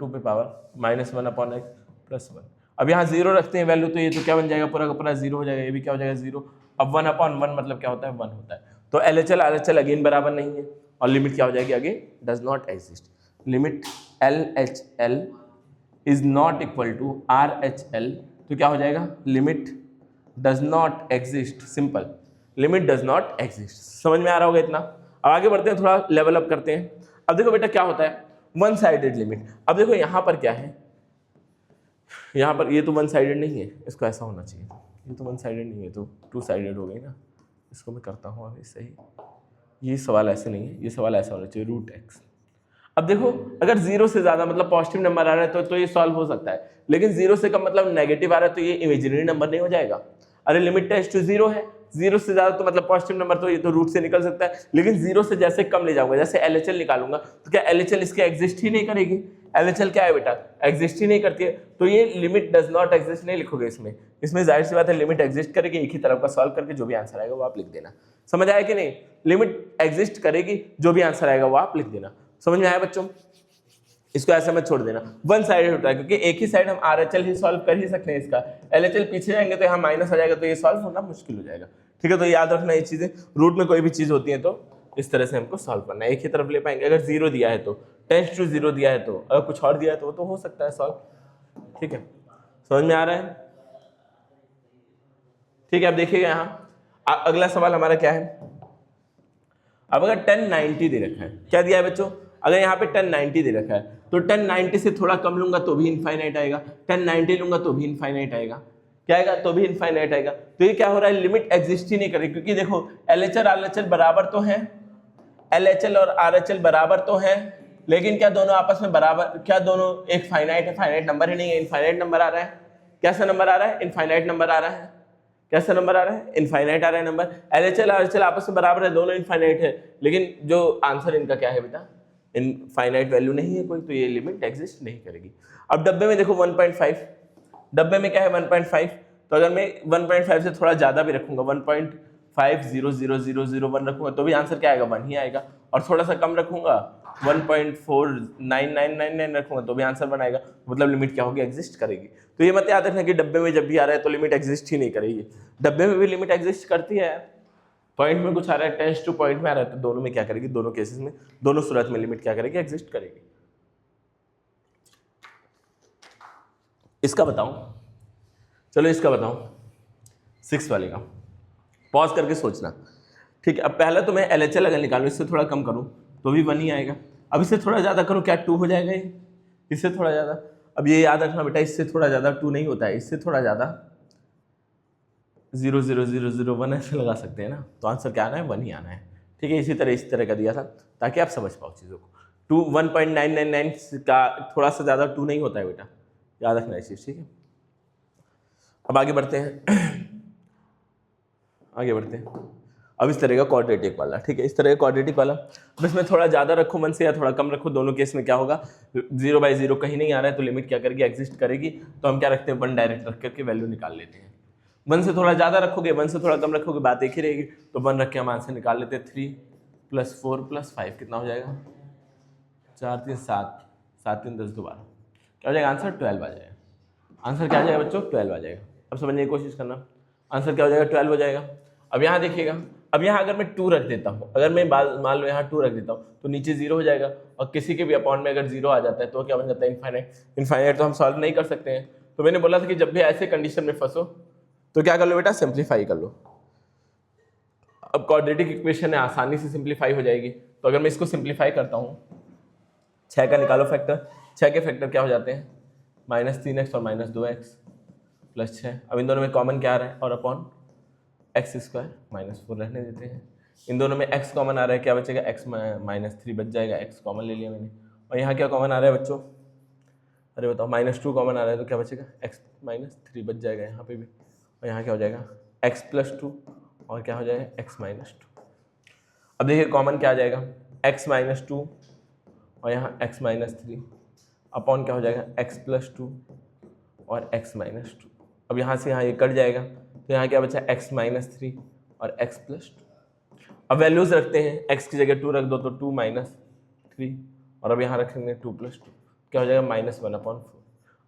पे पावर -1/x +1। अब यहाँ 0 रखते हैं वैल्यू, तो ये तो क्या बन जाएगा पूरा का पूरा 0 हो जाएगा, ये भी क्या हो जाएगा 0। अब 1/1 मतलब क्या होता है 1 होता है, तो LHL RHL अगेन बराबर नहीं है, और लिमिट क्या हो जाएगी again does not exist, limit LHL is not equal to RHL, तो क्या हो जाएगा limit does not exist, simple limit does not exist. समझ में आ रहा होगा इतना। अब आगे बढ़ते हैं, थोड़ा लेवल अप करते हैं। अब देखो बेटा क्या होता है वन साइडेड लिमिट। अब देखो यहाँ पर क्या है, यहाँ पर ये तो वन साइडेड नहीं है, इसको ऐसा होना चाहिए, ये तो वन साइडेड नहीं है, तो 2 साइडेड हो गई ना। इसको मैं करता हूँ अभी सही, ये सवाल ऐसे नहीं है, ये सवाल ऐसा होना चाहिए √x। अब देखो अगर 0 से ज़्यादा मतलब पॉजिटिव नंबर आ रहा है तो ये सॉल्व हो सकता है, लेकिन 0 से कम मतलब नेगेटिव आ रहा है तो ये इमेजिनरी नंबर नहीं हो जाएगा। अरे लिमिट टेंड्स टू 0 है, 0 से ज़्यादा तो मतलब पॉजिटिव नंबर, तो ये तो रूट से निकल सकता है, लेकिन 0 से जैसे कम ले जाऊंगा, जैसे LHL निकालूंगा, तो क्या LHL इसके एग्जिस्ट ही नहीं करेगी। LHL क्या है बेटा एग्जिस्ट ही नहीं करती है, तो ये लिमिट डज नॉट एग्जिस्ट नहीं लिखोगे इसमें जाहिर सी बात है लिमिट एग्जिस्ट करेगी। एक ही तरफ का सॉल्व करके जो भी आंसर आएगा वो आप लिख देना। समझ आया कि नहीं, लिमिट एग्जिस्ट करेगी, जो भी आंसर आएगा वो आप लिख देना। समझ में आया बच्चों, इसको ऐसे मत छोड़ देना, वन साइडेड होता है, क्योंकि एक ही साइड हम RHL ही सॉल्व कर ही सकते हैं, इसका LHL पीछे जाएंगे तो यहाँ माइनस आ जाएगा, तो ये सॉल्व होना मुश्किल हो जाएगा। ठीक है, तो याद रखना ये चीजें, रूट में कोई भी चीज होती है तो इस तरह से हमको सॉल्व करना है, एक ही तरफ ले पाएंगे। अगर 0 दिया है तो टेंड्स टू 0 दिया है, तो अगर कुछ और दिया है तो वो तो हो सकता है सॉल्व। ठीक है, समझ में आ रहा है। ठीक है, अब देखिएगा यहाँ अगला सवाल हमारा क्या है। अब अगर 1090 दे रखा है, क्या दिया है बच्चों, अगर यहाँ पे 1090 दे रखा है तो 1090 से थोड़ा कम लूंगा तो भी इनफाइनाइट आएगा, 1090 लूंगा तो भी इनफाइनाइट आएगा, क्या आएगा तो भी इनफाइनाइट आएगा। तो ये क्या हो रहा है लिमिट एग्जिस्ट ही नहीं करेगी, क्योंकि देखो LHL RHL बराबर तो है, LHL और RHL बराबर तो है, लेकिन क्या दोनों आपस में बराबर, क्या दोनों एक फाइनाइट है, फाइनाइट नंबर ही नहीं है, इनफाइनाइट नंबर आ रहा है। कैसा नंबर आ रहा है, इनफाइनाइट नंबर आ रहा है। कैसा नंबर आ रहा है, इनफाइनाइट आ रहा है नंबर। LHL RHL आपस में बराबर है, दोनों इनफाइनाइट है, लेकिन जो आंसर इनका क्या है बेटा इनफाइनाइट वैल्यू नहीं है कोई, तो ये लिमिट एग्जिस्ट नहीं करेगी। अब डब्बे में देखो 1.5, डब्बे में क्या है 1.5, तो अगर मैं 1.5 से थोड़ा ज्यादा भी रखूंगा 1.500001 रखूंगा तो भी आंसर क्या आएगा 1 ही आएगा, और थोड़ा सा कम रखूंगा 1.49999 रखूंगा तो भी आंसर 1 आएगा, मतलब लिमिट क्या होगी एग्जिस्ट करेगी। तो ये मत याद रखना कि डब्बे में जब भी आ रहा है तो लिमिट एग्जिस्ट ही नहीं करेगी, डब्बे में भी लिमिट एग्जिस्ट करती है। पॉइंट में कुछ आ रहा है, टेंड्स टू पॉइंट में आ रहा है, तो दोनों में क्या करेगी, दोनों केसेस में, दोनों सूरत में लिमिट क्या करेगी एग्जिस्ट करेगी। इसका बताओ, चलो इसका बताओ 6 वाले का, पॉज करके सोचना। ठीक है, अब पहले तो मैं LHL अगर निकालूं, इससे थोड़ा कम करूं तो भी 1 ही आएगा, अब इससे थोड़ा ज्यादा करूं क्या 2 हो जाएगा ये, इससे थोड़ा ज्यादा। अब ये याद रखना बेटा, इससे थोड़ा ज्यादा 2 नहीं होता है, इससे थोड़ा ज्यादा 00001 ऐसे लगा सकते हैं ना, तो आंसर क्या आना है 1 ही आना है। ठीक है, इसी तरह का दिया था ताकि आप समझ पाओ चीज़ों को। 1.999 का थोड़ा सा ज़्यादा 2 नहीं होता है बेटा, याद रखना इस चीज़। ठीक है, अब आगे बढ़ते हैं आगे बढ़ते हैं। अब इस तरह का क्वाड्रेटिक वाला, ठीक है, इस तरह का क्वाड्रेटिक वाला, अब इसमें थोड़ा ज़्यादा रखो 1 से या थोड़ा कम रखो, दोनों केस में क्या होगा 0/0 कहीं नहीं आ रहा है, तो लिमिट क्या करेगी एग्जिस्ट करेगी। तो हम क्या रखते हैं 1 डायरेक्ट रख करके वैल्यू निकाल लेते हैं। 1 से थोड़ा ज़्यादा रखोगे, 1 से थोड़ा कम रखोगे, बात एक ही रहेगी, तो 1 रख के हम आंसर निकाल लेते हैं। 3 + 4 + 5 कितना हो जाएगा 4 3 7 7 3 10 12 क्या हो जाएगा आंसर 12 आ जाएगा। आंसर क्या आ जाएगा बच्चों 12 आ जाएगा। अब समझने की कोशिश करना, आंसर क्या हो जाएगा 12 हो जाएगा। अब यहाँ देखिएगा, अब यहाँ अगर मैं 2 रख देता हूँ, अगर मैं मान लो यहाँ 2 रख देता हूँ तो नीचे 0 हो जाएगा, और किसी के भी अपॉन में अगर 0 आ जाता है तो क्या बन जाता है, इनफाइनाइट। इनफाइनाइट तो हम सॉल्व नहीं कर सकते हैं, तो मैंने बोला था कि जब भी ऐसे कंडीशन में फंसो तो क्या कर लो बेटा, सिंप्लीफाई कर लो। अब क्वाड्रेटिक इक्वेशन है, आसानी से सिंप्लीफाई हो जाएगी। तो अगर मैं इसको सिंप्लीफाई करता हूँ, 6 का निकालो फैक्टर, 6 के फैक्टर क्या हो जाते हैं, -3x और -2x प्लस 6। अब इन दोनों में कॉमन क्या आ रहा है, और अपॉन x स्क्वायर -4 रहने देते हैं। इन दोनों में x कॉमन आ रहा है, क्या बचेगा, x -3 बच जाएगा, x कॉमन ले लिया मैंने। और यहाँ क्या कॉमन आ रहा है बच्चों, अरे बताओ, -2 कॉमन आ रहा है तो क्या बचेगा, x -3 बच जाएगा यहाँ पे भी। और यहाँ क्या हो जाएगा, x + 2 और क्या हो जाएगा, x -2। अब देखिए कॉमन क्या आ जाएगा, x -2 और यहाँ x -3 अपॉन क्या हो जाएगा, x + 2 और x -2। अब यहाँ से यहाँ ये कट जाएगा, तो यहाँ क्या बचा, x -3 और x + 2। अब वैल्यूज रखते हैं, x की जगह 2 रख दो तो 2 - 3, और अब यहाँ रखेंगे 2 + 2, क्या हो जाएगा, -1/4।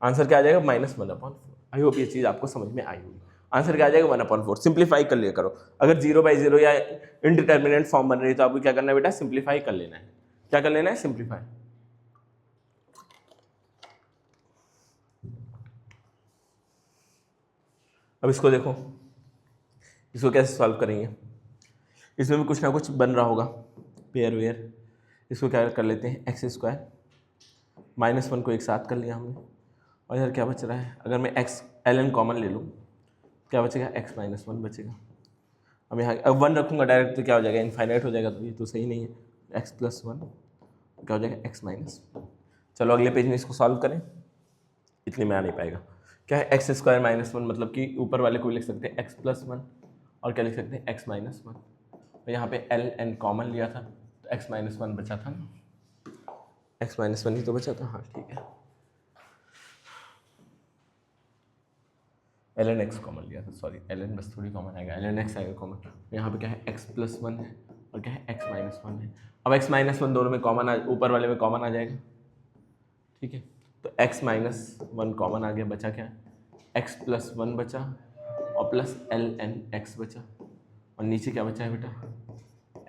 आंसर क्या आ जाएगा, -1/4। आई होप ये चीज़ आपको समझ में आई होगी। आंसर क्या आ जाएगा, 1/4। सिंप्लीफाई कर लिया करो, अगर 0/0 या इनडिटर्मिनेट फॉर्म बन रही है तो आपको क्या करना है बेटा, सिंप्लीफाई कर लेना है। क्या कर लेना है, सिंप्लीफाई। अब इसको देखो, इसको कैसे सॉल्व करेंगे, इसमें भी कुछ ना कुछ बन रहा होगा, पेयर वेयर। इसको क्या कर लेते हैं, x² -1 को एक साथ कर लिया हमने, और इधर क्या बच रहा है, अगर मैं x ln कॉमन ले लूँ क्या बचेगा, x -1 बचेगा। अब यहाँ अब 1 रखूँगा डायरेक्ट तो क्या हो जाएगा, इनफाइनाइट हो जाएगा, तो ये तो सही नहीं है। x + 1 क्या हो जाएगा, x -1। चलो अगले पेज में इसको सॉल्व करें, इतने में आ नहीं पाएगा। क्या है, x² -1 मतलब कि ऊपर वाले को भी लिख सकते हैं x + 1, और क्या लिख सकते हैं, x -1। तो यहाँ पे ln कॉमन लिया था तो x -1 बचा था ना, x -1 ही तो बचा था, हाँ ठीक है। ln x कॉमन लिया था, सॉरी ln बस थोड़ी कॉमन आएगा, ln x आएगा कॉमन। यहाँ पे क्या है, x + 1 है और क्या है, x -1 है। अब x -1 दोनों में कॉमन, ऊपर वाले में कॉमन आ जाएगा, ठीक है। तो x -1 कॉमन आ गया, बचा क्या, x + 1 बचा और प्लस ln x बचा, और नीचे क्या बचा है बेटा,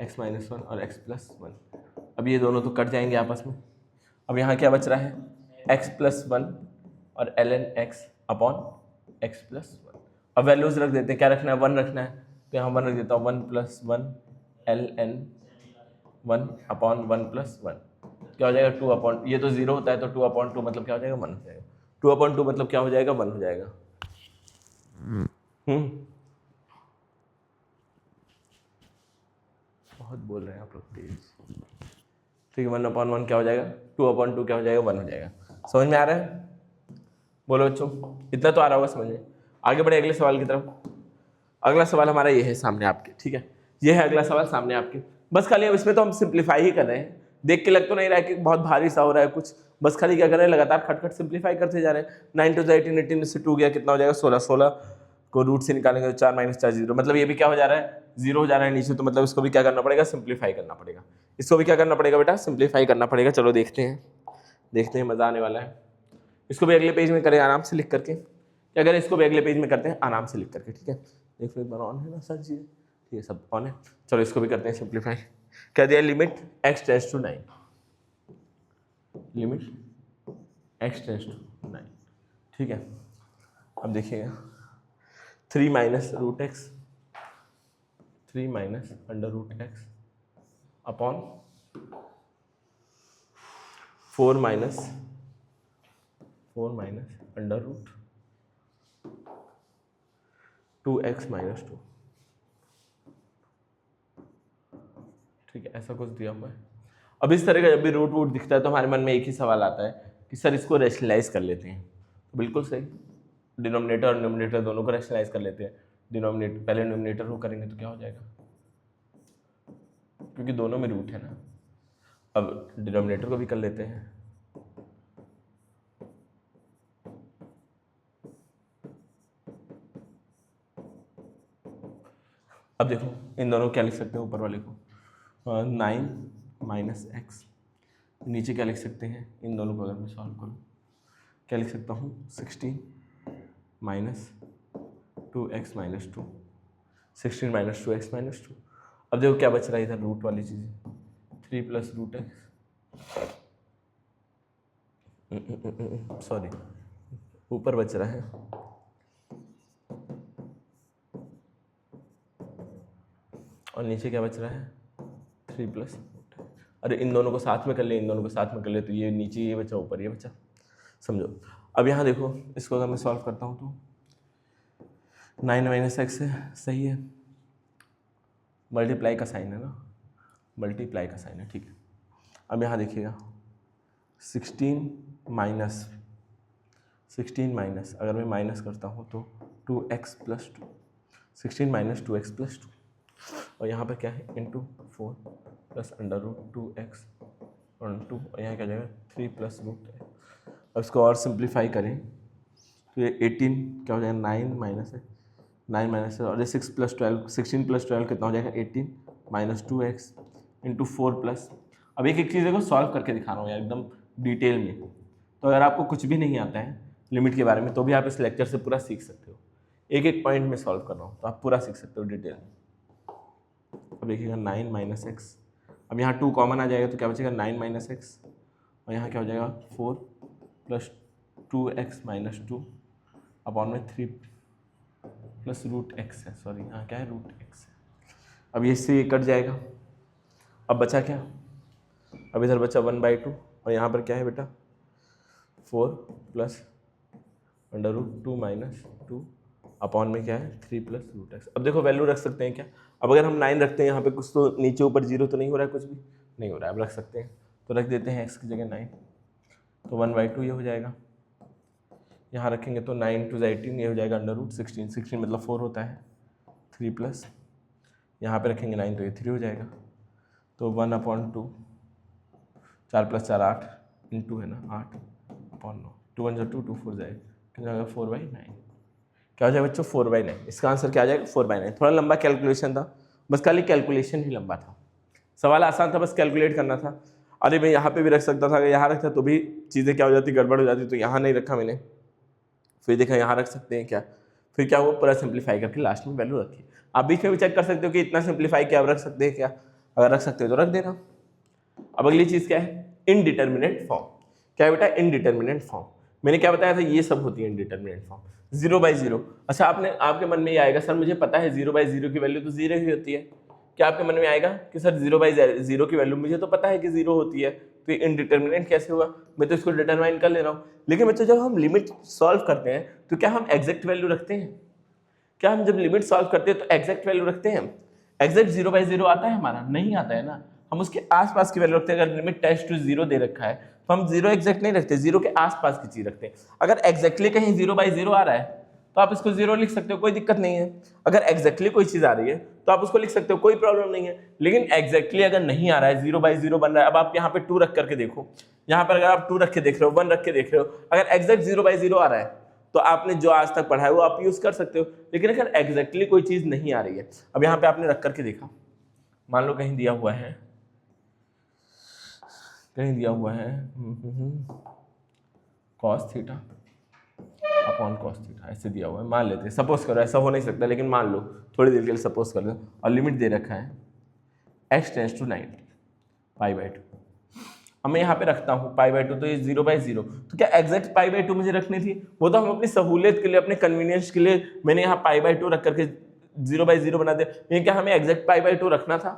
x -1 और x + 1। अब ये दोनों तो कट जाएंगे आपस में। अब यहाँ क्या बच रहा है, x + 1 और ln x अपॉन x + 1। अब वैल्यूज रख देते हैं, क्या रखना है, 1 रखना है, तो यहाँ 1 रख देता हूँ, 1 + 1 ln 1 अपॉन 1 + 1 क्या हो जाएगा, 2 अपॉन, ये तो 0 होता है तो 2/2 मतलब क्या हो जाएगा, 1 हो जाएगा। 2/2 मतलब क्या हो जाएगा, 1 हो जाएगा। बहुत बोल रहे हैं आप लोग, प्लीज। ठीक है, 1/1 क्या हो जाएगा, 2/2 क्या हो जाएगा, 1 हो जाएगा। समझ में आ रहा है, बोलो बच्चों, इतना तो आ रहा होगा समझ में। आगे बढ़े अगले सवाल की तरफ। अगला सवाल हमारा ये है सामने आपके, ठीक है, ये है अगला सवाल सामने आपके। बस खाली अब इसमें तो हम सिंप्लीफाई ही कर रहे हैं, देख के लग तो नहीं रहा है कि बहुत भारी सा हो रहा है कुछ, बस खाली क्या कर रहे हैं, लगातार खटखट सिंप्लीफाई करते जा रहे हैं। 9 × 18, 18 से 2 गया, कितना हो जाएगा, 16, 16 को रूट से निकालेंगे तो 4 - 4 0, मतलब ये भी क्या हो जा रहा है, 0 हो जा रहा है नीचे, तो मतलब इसको भी क्या करना पड़ेगा, सिंप्लीफाई करना पड़ेगा। इसको भी क्या करना पड़ेगा बेटा, सिंप्लीफाई करना पड़ेगा। चलो देखते हैं, मजा आने वाला है। इसको भी अगले पेज में करें आराम से लिख करके, क्या करें, इसको भी अगले पेज में करते हैं आराम से लिख करके, ठीक है। देख लो एक बार, ऑन है ना सर जी, ठीक है सब ऑन है। चलो इसको भी करते हैं सिंप्लीफाई। क्या दिया, limit x tends to 9, limit x tends to 9, ठीक है। अब देखिएगा 3 - √x, 3 - √x अपॉन 4 - √2x - 2, ठीक है, ऐसा कुछ दिया हुआ है। अब इस तरह का जब भी रूट वूट दिखता है तो हमारे मन में एक ही सवाल आता है कि सर इसको रैशनलाइज कर लेते हैं, तो बिल्कुल सही, डिनोमिनेटर और न्यूमरेटर दोनों को रैशनलाइज कर लेते हैं। डिनोमिनेटर पहले न्यूमरेटर को करेंगे तो क्या हो जाएगा, क्योंकि दोनों में रूट है ना। अब डिनोमिनेटर को भी कर लेते हैं, अब देखो इन दोनों को क्या लिख सकते हैं, ऊपर वाले को 9 - x, नीचे क्या लिख सकते हैं, इन दोनों को अगर मैं सॉल्व करूँ क्या लिख सकता हूँ, 16 - 2x - 2। 16 minus 2x minus 2। अब देखो क्या बच रहा है इधर, रूट वाली चीज़ें, 3 प्लस रूट एक्स, सॉरी ऊपर बच रहा है और नीचे क्या बच रहा है, 3 प्लस रूट। अरे इन दोनों को साथ में कर ले, इन दोनों को साथ में कर ले, तो ये नीचे ये बचा, ऊपर ये बचा, समझो। अब यहाँ देखो, इसको अगर मैं सॉल्व करता हूँ तो 9 माइनस एक्स है, सही है, मल्टीप्लाई का साइन है ना, मल्टीप्लाई का साइन है, ठीक है। अब यहाँ देखिएगा 16 माइनस अगर मैं माइनस करता हूँ तो 2x plus 2, 16 minus 2x plus 2, और यहाँ पर क्या है, into 4 plus under root 2x और 2, और यहाँ क्या हो जाएगा 3 प्लस रूट एक्स। अब इसको और सिंप्लीफाई करें तो ये 18 क्या हो जाएगा, 9 माइनस है, 9 माइनस है, और ये 6 प्लस 12, 16 प्लस 12 कितना हो जाएगा, 18 माइनस 2x इंटू 4 प्लस। अब एक एक चीज़ को सॉल्व करके दिखा रहा हूँ यार एकदम डिटेल में, तो अगर आपको कुछ भी नहीं आता है लिमिट के बारे में तो भी आप इस लेक्चर से पूरा सीख सकते हो। एक एक पॉइंट में सॉल्व कर रहा हूँ तो आप पूरा सीख सकते हो डिटेल में। अब देखिएगा 9 माइनस एक्स, अब यहाँ 2 कॉमन आ जाएगा तो क्या बचेगा, 9 माइनस एक्स, और यहाँ क्या हो जाएगा 4 प्लस 2x माइनस 2 अपॉन में 3 प्लस रूट एक्स है, सॉरी यहाँ क्या है, रूट एक्स है। अब ये इससे ये कट जाएगा, अब बचा क्या, अब इधर बचा 1/2, और यहाँ पर क्या है बेटा 4 plus under root 2 minus 2 upon में क्या है 3 प्लस रूट एक्स। अब देखो वैल्यू रख सकते हैं क्या, अब अगर हम 9 रखते हैं यहाँ पे कुछ तो नीचे ऊपर 0 तो नहीं हो रहा है, कुछ भी नहीं हो रहा है, अब रख सकते हैं, तो रख देते हैं x की जगह 9, तो 1/2 ये हो जाएगा। यहाँ रखेंगे तो 9 × 18 ये हो जाएगा अंडर रूट 16, 16 मतलब 4 होता है, 3 प्लस यहाँ पे रखेंगे 9 तो ये 3 हो जाएगा, तो 1/2, 4 प्लस 4 8 इंटू है ना 8 अपॉन 9, 2 1 2 2 4 जाएगा, कितना जाएगा 4/9, क्या हो जाएगा बच्चों 4/9। इसका आंसर क्या आ जाएगा 4/9। थोड़ा लंबा कैलकुलेशन था, बस खाली कैलकुलेशन ही लंबा था, सवाल आसान था, बस कैलकुलेट करना था। अरे मैं यहाँ पे भी रख सकता था, अगर यहाँ रखता तो भी चीज़ें क्या हो जाती, गड़बड़ हो जाती, तो यहाँ नहीं रखा मैंने, फिर देखा यहाँ रख सकते हैं क्या, फिर क्या हुआ पूरा सिंप्लीफाई करके लास्ट में वैल्यू रखी। आप बीच में भी चेक कर सकते हो कि इतना सिंप्लीफाई क्या रख सकते हैं क्या, अगर रख सकते हो तो रख देना। अब अगली चीज़ क्या है, इनडिटर्मिनेट फॉर्म। क्या है बेटा, इनडिटर्मिनेट फॉर्म। मैंने क्या बताया था, ये सब होती है इनडिटर्मिनेट फॉर्म, 0/0। अच्छा आपके मन में ये आएगा सर मुझे पता है 0/0 की वैल्यू तो 0 ही होती है, क्या आपके मन में आएगा कि सर 0/0 की वैल्यू मुझे तो पता है कि 0 होती है, तो ये इनडिटर्मिनेट कैसे हुआ, मैं तो इसको डिटरमाइन कर ले रहा हूँ। लेकिन बच्चों जब हम लिमिट सॉल्व करते हैं तो क्या हम एग्जैक्ट वैल्यू रखते हैं, क्या हम जब लिमिट सॉल्व करते हैं तो एग्जैक्ट वैल्यू रखते हैं, एग्जैक्ट 0/0 आता है हमारा, नहीं आता है ना, हम उसके आसपास की वैल्यू रखते हैं। अगर लिमिट टेंड्स टू 0 दे रखा है तो हम 0 एग्जैक्ट नहीं रखते, 0 के आसपास की चीज रखते हैं। अगर एग्जैक्टली कहीं 0/0 आ रहा है तो आप इसको 0 लिख सकते हो, कोई दिक्कत नहीं है। अगर एग्जैक्टली कोई चीज आ रही है तो आप उसको लिख सकते हो, कोई प्रॉब्लम नहीं है। लेकिन एग्जैक्टली अगर नहीं आ रहा है, 0/0 बन रहा है, अब आप यहाँ पे 2 रख करके देखो, यहाँ पर अगर आप 2 रख के देख रहे हो, 1 रख के देख रहे हो, अगर एग्जैक्ट 0/0 आ रहा है तो आपने जो आज तक पढ़ा है वो आप यूज कर सकते हो। लेकिन अगर एग्जैक्टली कोई चीज नहीं आ रही है, अब यहाँ पे आपने रख करके देखा, मान लो कहीं दिया हुआ है, कहीं दिया हुआ है cos theta upon cos theta, ऐसे दिया हुआ है, मान लेते हैं, सपोज करो, ऐसा हो नहीं सकता लेकिन मान लो थोड़ी देर के लिए सपोज कर लो, और लिमिट दे रखा है x टेंड्स टू 9 π/2। अब मैं यहाँ पे रखता हूँ π/2, तो ये 0/0, तो क्या एग्जैक्ट π/2 मुझे रखनी थी, वो तो हम अपनी सहूलियत के लिए, अपने कन्वीनियंस के लिए मैंने यहाँ π/2 रख करके 0/0 बना दिया। लेकिन क्या हमें एग्जैक्ट π/2 रखना था,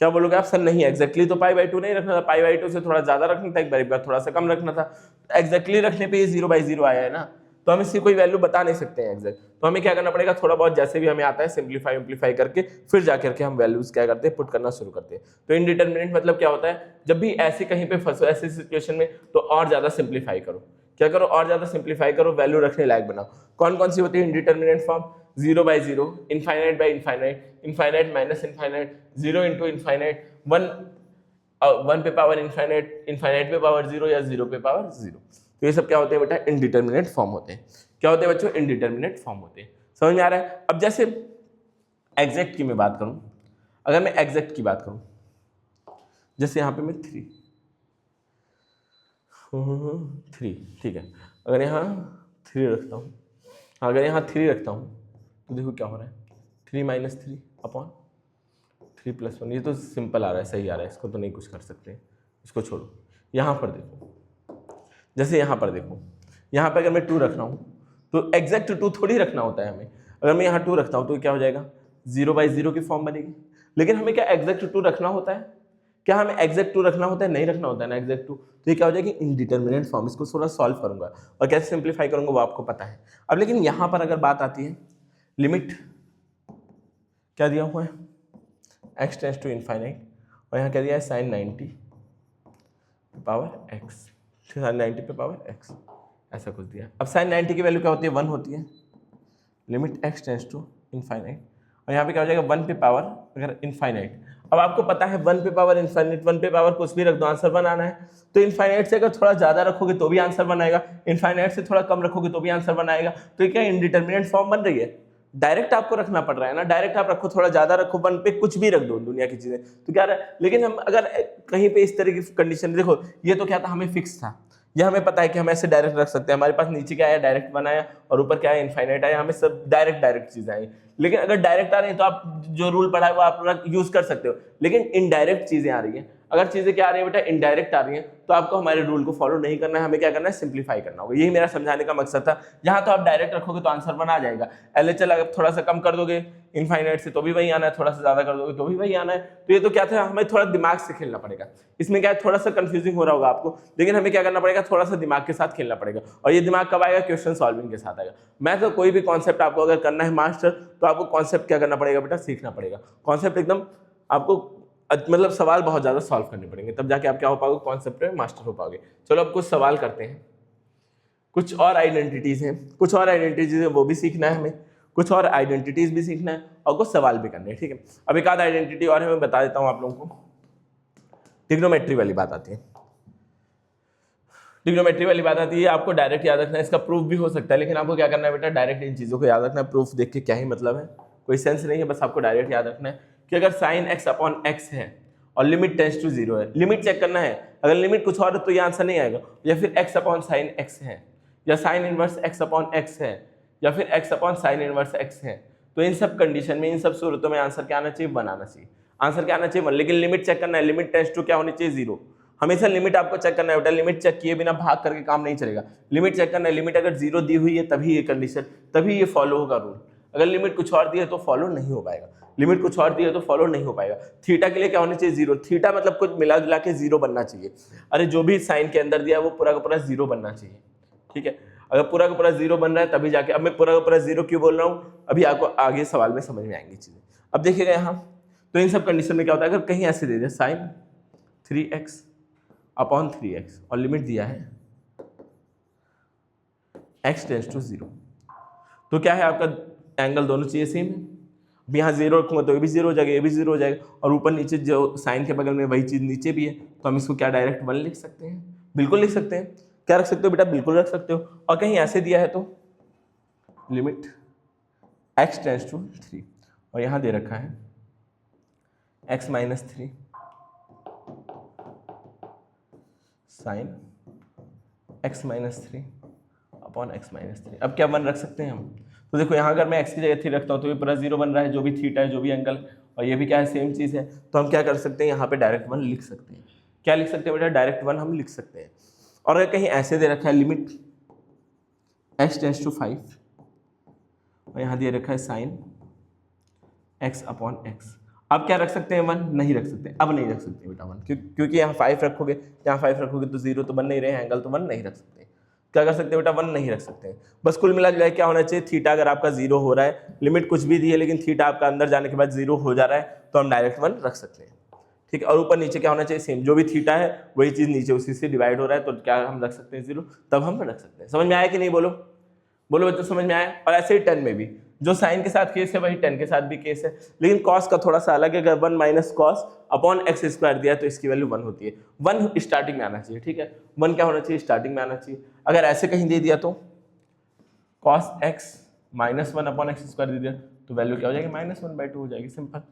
क्या बोलोगे आप, सर नहीं एग्जैक्टली तो π/2 नहीं रखना था, π/2 से थोड़ा ज्यादा रखना था, एक बार थोड़ा सा कम रखना था। एग्जैक्टली रखने पे ये 0/0 आया है ना, तो हम इसकी कोई वैल्यू बता नहीं सकते हैं एग्जैक्ट, तो हमें क्या करना पड़ेगा, थोड़ा बहुत जैसे भी हमें आता है सिंप्लीफाई करके फिर जाकर के हम वैल्यूज क्या करते हैं, पुट करना शुरू करते हैं। तो इनडिटर्मिनेट मतलब क्या होता है, जब भी ऐसे कहीं पे फंसो ऐसी सिचुएशन में तो और ज्यादा सिंप्लीफाई करो, क्या करो, और ज्यादा सिंप्लीफाई करो, वैल्यू रखने लायक बनाओ। कौन कौन सी होती है indeterminate form, 0/0, infinite by infinite, infinite minus infinite, 0 × infinite, 1 पे पावर इनफाइनाइट, इनफाइनाइट पे पावर 0 या 0 पे पावर 0। तो ये सब क्या होते हैं बेटा, इनडिटर्मिनेट फॉर्म होते हैं। क्या होते हैं बच्चों, इनडिटर्मिनेट फॉर्म होते हैं। समझ में आ रहा है। अब जैसे एग्जैक्ट की मैं बात करूं, अगर मैं एग्जैक्ट की बात करूं, जैसे यहाँ पे मैं 3 ठीक है, अगर यहाँ 3 रखता हूँ, अगर यहाँ 3 रखता हूँ तो देखो क्या हो रहा है, 3 माइनस 3 अपॉन 3 प्लस 1। ये तो सिंपल आ रहा है, सही आ रहा है, इसको तो नहीं कुछ कर सकते, इसको छोड़ो। यहाँ पर देखो, जैसे यहाँ पर देखो, यहाँ पर अगर मैं 2 रख रहा हूँ तो एग्जैक्ट 2 थोड़ी रखना होता है हमें। अगर मैं यहाँ 2 रखता हूँ तो क्या हो जाएगा, 0/0 की फॉर्म बनेगी। लेकिन हमें क्या एग्जैक्ट 2 रखना होता है? क्या हमें एग्जैक्ट 2 रखना होता है? नहीं रखना होता है ना एग्जैक्ट 2। तो ये क्या हो जाएगी, इनडिटरमिनेट फॉर्म। इसको थोड़ा सॉल्व करूंगा और कैसे सिंप्लीफाई करूंगा वो आपको पता है। अब लेकिन यहाँ पर अगर बात आती है, लिमिट क्या दिया हुआ है, x टेंड्स टू इनफाइनाइट, और यहाँ क्या दिया है, sin 90 पावर x, sin 90 पे पावर x, ऐसा कुछ दिया। अब sin 90 की वैल्यू क्या होती है, 1 होती है, limit x tends to infinite, और यहाँ पे क्या हो जाएगा 1 पे पावर अगर इनफाइनाइट। अब आपको पता है 1 पे पावर इनफाइनाइट, 1 पे पावर कुछ भी रख दो आंसर 1 आना है। तो इनफाइनाइट से अगर थोड़ा ज्यादा रखोगे तो भी आंसर 1 आएगा, इनफाइनाइट से थोड़ा कम रखोगे तो भी आंसर 1 आएगा। तो ये क्या इंडिटरमिनेट फॉर्म बन रही है। डायरेक्ट आपको रखना पड़ रहा है ना, डायरेक्ट आप रखो, थोड़ा ज्यादा रखो, 1 पे कुछ भी रख दो दुनिया की चीजें, तो क्या रहा है। लेकिन हम अगर कहीं पे इस तरह की कंडीशन, देखो ये तो क्या था, हमें फिक्स था, ये हमें पता है कि हम ऐसे डायरेक्ट रख सकते हैं। हमारे पास नीचे क्या आया, डायरेक्ट 1 आया, और ऊपर क्या है, इनफाइनाइट आया। हमें सब डायरेक्ट चीजें आई। लेकिन अगर डायरेक्ट आ रही है तो आप जो रूल पढ़ा है वो आप यूज कर सकते हो। लेकिन इनडायरेक्ट चीजें आ रही हैं, अगर चीजें क्या आ रही है बेटा, इनडायरेक्ट आ रही हैं, तो आपको हमारे रूल को फॉलो नहीं करना है, हमें क्या करना है, सिंप्लीफाई करना होगा। यही मेरा समझाने का मकसद था। यहाँ तो आप डायरेक्ट रखोगे तो आंसर 1 आ जाएगा। LHL अगर थोड़ा सा कम कर दोगे इनफाइनाइट से तो भी वही आना है, थोड़ा सा ज्यादा कर दोगे तो भी वही आना है। तो ये तो क्या था, हमें थोड़ा दिमाग से खेलना पड़ेगा। इसमें क्या है, थोड़ा सा कंफ्यूजिंग हो रहा होगा आपको, लेकिन हमें क्या करना पड़ेगा, थोड़ा सा दिमाग के साथ खेलना पड़ेगा। और ये दिमाग कब आएगा, क्वेश्चन सॉल्विंग के साथ आएगा। मैं तो कोई भी कॉन्सेप्ट आपको अगर करना है मास्टर, तो आपको कॉन्सेप्ट क्या करना पड़ेगा बेटा, सीखना पड़ेगा। कॉन्सेप्ट एकदम आपको मतलब सवाल बहुत ज्यादा सॉल्व करने पड़ेंगे, तब जाके आप क्या हो पाओगे, कॉन्सेप्ट में मास्टर हो पाओगे। चलो अब कुछ सवाल करते हैं। कुछ और आइडेंटिटीज हैं, कुछ और आइडेंटिटीज है वो भी सीखना है हमें, कुछ और आइडेंटिटीज भी सीखना है और कुछ सवाल भी करने हैं, ठीक है। अब एक आध आइडेंटिटी और है, मैं बता देता हूं आप लोगों को। ट्रिग्नोमेट्री वाली बात आती है, ट्रिग्नोमेट्री वाली बात आती है, आपको डायरेक्ट याद रखना है, इसका प्रूफ भी हो सकता है, लेकिन आपको क्या करना है बेटा, डायरेक्ट इन चीजों को याद रखना है। प्रूफ देख के क्या ही मतलब है, कोई सेंस नहीं है, बस आपको डायरेक्ट याद रखना है कि अगर साइन x अपॉन x है और लिमिट टेंड्स टू 0 है, लिमिट चेक करना है। अगर लिमिट कुछ और है तो ये आंसर नहीं आएगा, या फिर x अपॉन साइन x है, या sine inverse x upon x है, या फिर x upon sine inverse x है, तो इन सब कंडीशन में, इन सब सूरतों में आंसर क्या आना चाहिए, 1 आना चाहिए। आंसर क्या आना चाहिए, 1। लेकिन लिमिट चेक करना है, लिमिट टेंड्स टू क्या होनी चाहिए, 0। हमेशा लिमिट आपको चेक करना है बेटा, लिमिट चेक किए बिना भाग करके काम नहीं चलेगा। लिमिट चेक करना है, लिमिट अगर 0 दी हुई है तभी ये कंडीशन, तभी ये फॉलो होगा रूल। अगर लिमिट कुछ और दी है तो फॉलो नहीं हो पाएगा, लिमिट कुछ और दी है तो फॉलो नहीं हो पाएगा। थीटा के लिए क्या होनी चाहिए, 0। थीटा मतलब कुछ मिला जुला के 0 बनना चाहिए। अरे जो भी साइन के अंदर दिया है वो पूरा का पूरा 0 बनना चाहिए, ठीक है। अगर पूरा का पूरा 0 बन रहा है तभी जाके, अब मैं पूरा का पूरा 0 क्यों बोल रहा हूँ, अभी आपको आगे सवाल में समझ में आएंगी चीजें। अब देखिएगा यहाँ, तो इन सब कंडीशन में क्या होता है, अगर कहीं ऐसे दे दिया साइन 3x अपॉन 3x और लिमिट दिया है x टेंड्स टू 0, तो क्या है, आपका एंगल दोनों चीजें सेम है। अब यहाँ 0 रखूंगा तो ये भी 0 हो जाएगा, ये भी 0 हो जाएगा, और ऊपर नीचे जो साइन के बगल में वही चीज नीचे भी है, तो हम इसको क्या डायरेक्ट 1 लिख सकते हैं, बिल्कुल लिख सकते हैं। क्या रख सकते हो बेटा, बिल्कुल रख सकते हो। और कहीं ऐसे दिया है तो लिमिट x टेंड्स टू 3, और यहाँ दे रखा है x minus 3 sine x minus 3 upon x minus 3। अब क्या 1 रख सकते हैं हम, तो देखो यहाँ अगर मैं x की जगह 3 रखता हूँ तो ये पूरा 0 बन रहा है, जो भी थीटा है, जो भी एंगल, और ये भी क्या है, सेम चीज़ है। तो हम क्या कर सकते हैं, यहाँ पे डायरेक्ट 1 लिख सकते हैं। क्या लिख सकते हैं बेटा, डायरेक्ट 1 हम लिख सकते हैं। और अगर कहीं ऐसे दे रखा है लिमिट x टेंड्स टू 5, और यहाँ दिए रखा है साइन x अपॉन x, अब क्या रख सकते हैं, 1 नहीं रख सकते, अब नहीं रख सकते बेटा 1, क्योंकि यहाँ 5 रखोगे, यहाँ 5 रखोगे तो 0 तो बन नहीं रहे, एंगल तो 1 नहीं रख सकते। क्या कर सकते हैं बेटा, 1 नहीं रख सकते हैं। बस कुल मिला जुला क्या होना चाहिए, थीटा अगर आपका 0 हो रहा है, लिमिट कुछ भी दी है लेकिन थीटा आपका अंदर जाने के बाद 0 हो जा रहा है, तो हम डायरेक्ट 1 रख सकते हैं, ठीक है। और ऊपर नीचे क्या होना चाहिए, सेम, जो भी थीटा है वही चीज नीचे उसी से डिवाइड हो रहा है, तो क्या हम रख सकते हैं 0, तब हम रख सकते हैं। समझ में आया कि नहीं, बोलो बोलो बच्चों, समझ में आया। और ऐसे ही 10 में भी जो साइन के साथ केस है वही 10 के साथ भी केस है, लेकिन कॉस का थोड़ा सा अलग है। अगर 1 minus cos upon X square दिया तो इसकी वैल्यू 1 होती है। 1 स्टार्टिंग में आना चाहिए, ठीक है, 1 क्या होना चाहिए, स्टार्टिंग में आना चाहिए। अगर ऐसे कहीं दे दिया तो cos X minus 1 upon X square दे दिया तो वैल्यू क्या हो जाएगी, -1/2 हो जाएगी। सिंपल,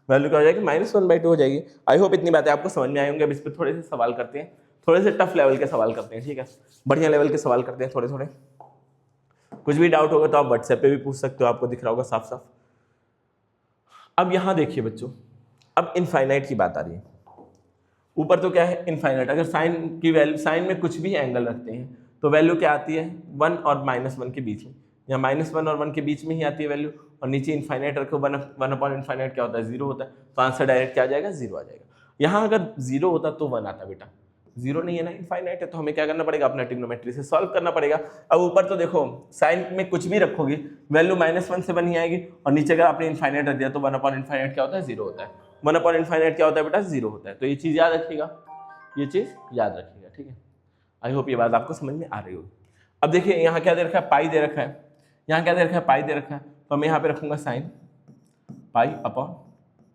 वैल्यू क्या हो जाएगी, -1/2 हो जाएगी। आई होप इतनी बातें आपको समझ में आई होंगी। अब इस पर थोड़े से सवाल करते हैं, थोड़े से टफ लेवल के सवाल करते हैं, ठीक है, बढ़िया लेवल के सवाल करते हैं थोड़े थोड़े। कुछ भी डाउट होगा तो आप व्हाट्सएप पे भी पूछ सकते हो, आपको दिख रहा होगा साफ साफ। अब यहाँ देखिए बच्चों, अब इनफाइनाइट की बात आ रही है। ऊपर तो क्या है इनफाइनाइट, अगर साइन की वैल्यू, साइन में कुछ भी एंगल रखते हैं तो वैल्यू क्या आती है 1 और -1 के बीच में, या -1 और 1 के बीच में ही आती है वैल्यू, और नीचे इनफाइनाइट रखो 1 अपॉन इनफाइनाइट क्या होता है 0 होता है, तो आंसर डायरेक्ट क्या आ जाएगा 0 आ जाएगा। यहाँ अगर 0 होता तो 1 आता बेटा, 0 नहीं है ना, इनफाइनाइट है, तो हमें क्या करना पड़ेगा अपना ट्रिग्नोमेट्री से सॉल्व करना पड़ेगा। अब ऊपर तो देखो साइन में कुछ भी रखोगे वैल्यू -1 से 1 ही आएगी, और नीचे अगर आपने इनफाइनाइट रख दिया तो 1 अपॉन इनफाइनाइट क्या होता है 0 होता है, 1 अपॉन इनफाइनाइट क्या होता है बेटा 0 होता है। तो ये चीज़ याद रखिएगा, ये चीज़ याद रखिएगा, ठीक है। आई होप ये बात आपको समझ में आ रही होगी। अब देखिए यहाँ क्या दे रखा है, पाई दे रखा है, यहाँ क्या दे रखा है पाई दे रखा है, तो मैं यहाँ पे रखूंगा sine pi upon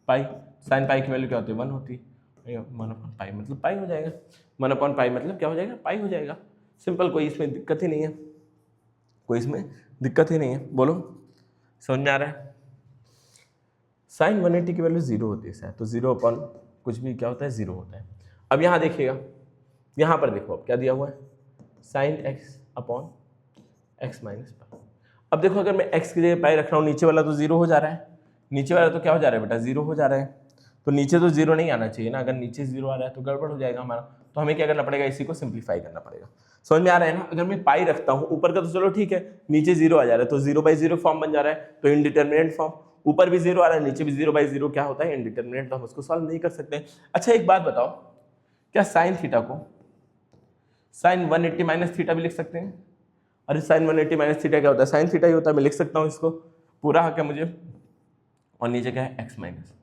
pi, sine pi की वैल्यू क्या होती है 1 होती है, 1 अपॉन पाई मतलब पाई हो जाएगा, 1 अपॉन पाई मतलब क्या हो जाएगा पाई हो जाएगा, सिंपल, कोई इसमें दिक्कत ही नहीं है, कोई इसमें दिक्कत ही नहीं है। बोलो समझ में आ रहा है। साइन 180 की वैल्यू 0 होती है शायद, तो 0 अपॉन कुछ भी क्या होता है 0 होता है। अब यहाँ देखिएगा, यहाँ पर देखो अब क्या दिया हुआ है sine x upon x minus pi. अब देखो अगर मैं x की जगह पाई रख रहा हूँ, नीचे वाला तो 0 हो जा रहा है, नीचे वाला तो क्या हो जा रहा है बेटा 0 हो जा रहा है, तो नीचे तो 0 नहीं आना चाहिए ना, अगर नीचे 0 आ रहा है तो गड़बड़ हो जाएगा हमारा, तो हमें क्या करना पड़ेगा इसी को सिंप्लीफाई करना पड़ेगा। समझ में आ रहा है ना। अगर मैं पाई रखता हूँ ऊपर का तो चलो ठीक है, नीचे 0 आ जा रहा है तो 0/0 फॉर्म बन जा रहा है, तो इनडिटर्मिनेट फॉर्म, ऊपर भी 0 आ रहा है नीचे भी 0/0 क्या होता है इनडिटर्मिनेट, तो हम उसको सॉल्व नहीं कर सकते। अच्छा एक बात बताओ, क्या साइन थीटा को साइन 180 माइनस थीटा भी लिख सकते हैं? अरे साइन 180 माइनस थीटा क्या होता है साइन थीटा ही होता है, मैं लिख सकता हूँ इसको, पूरा हक है मुझे, और नीचे क्या है x माइनस।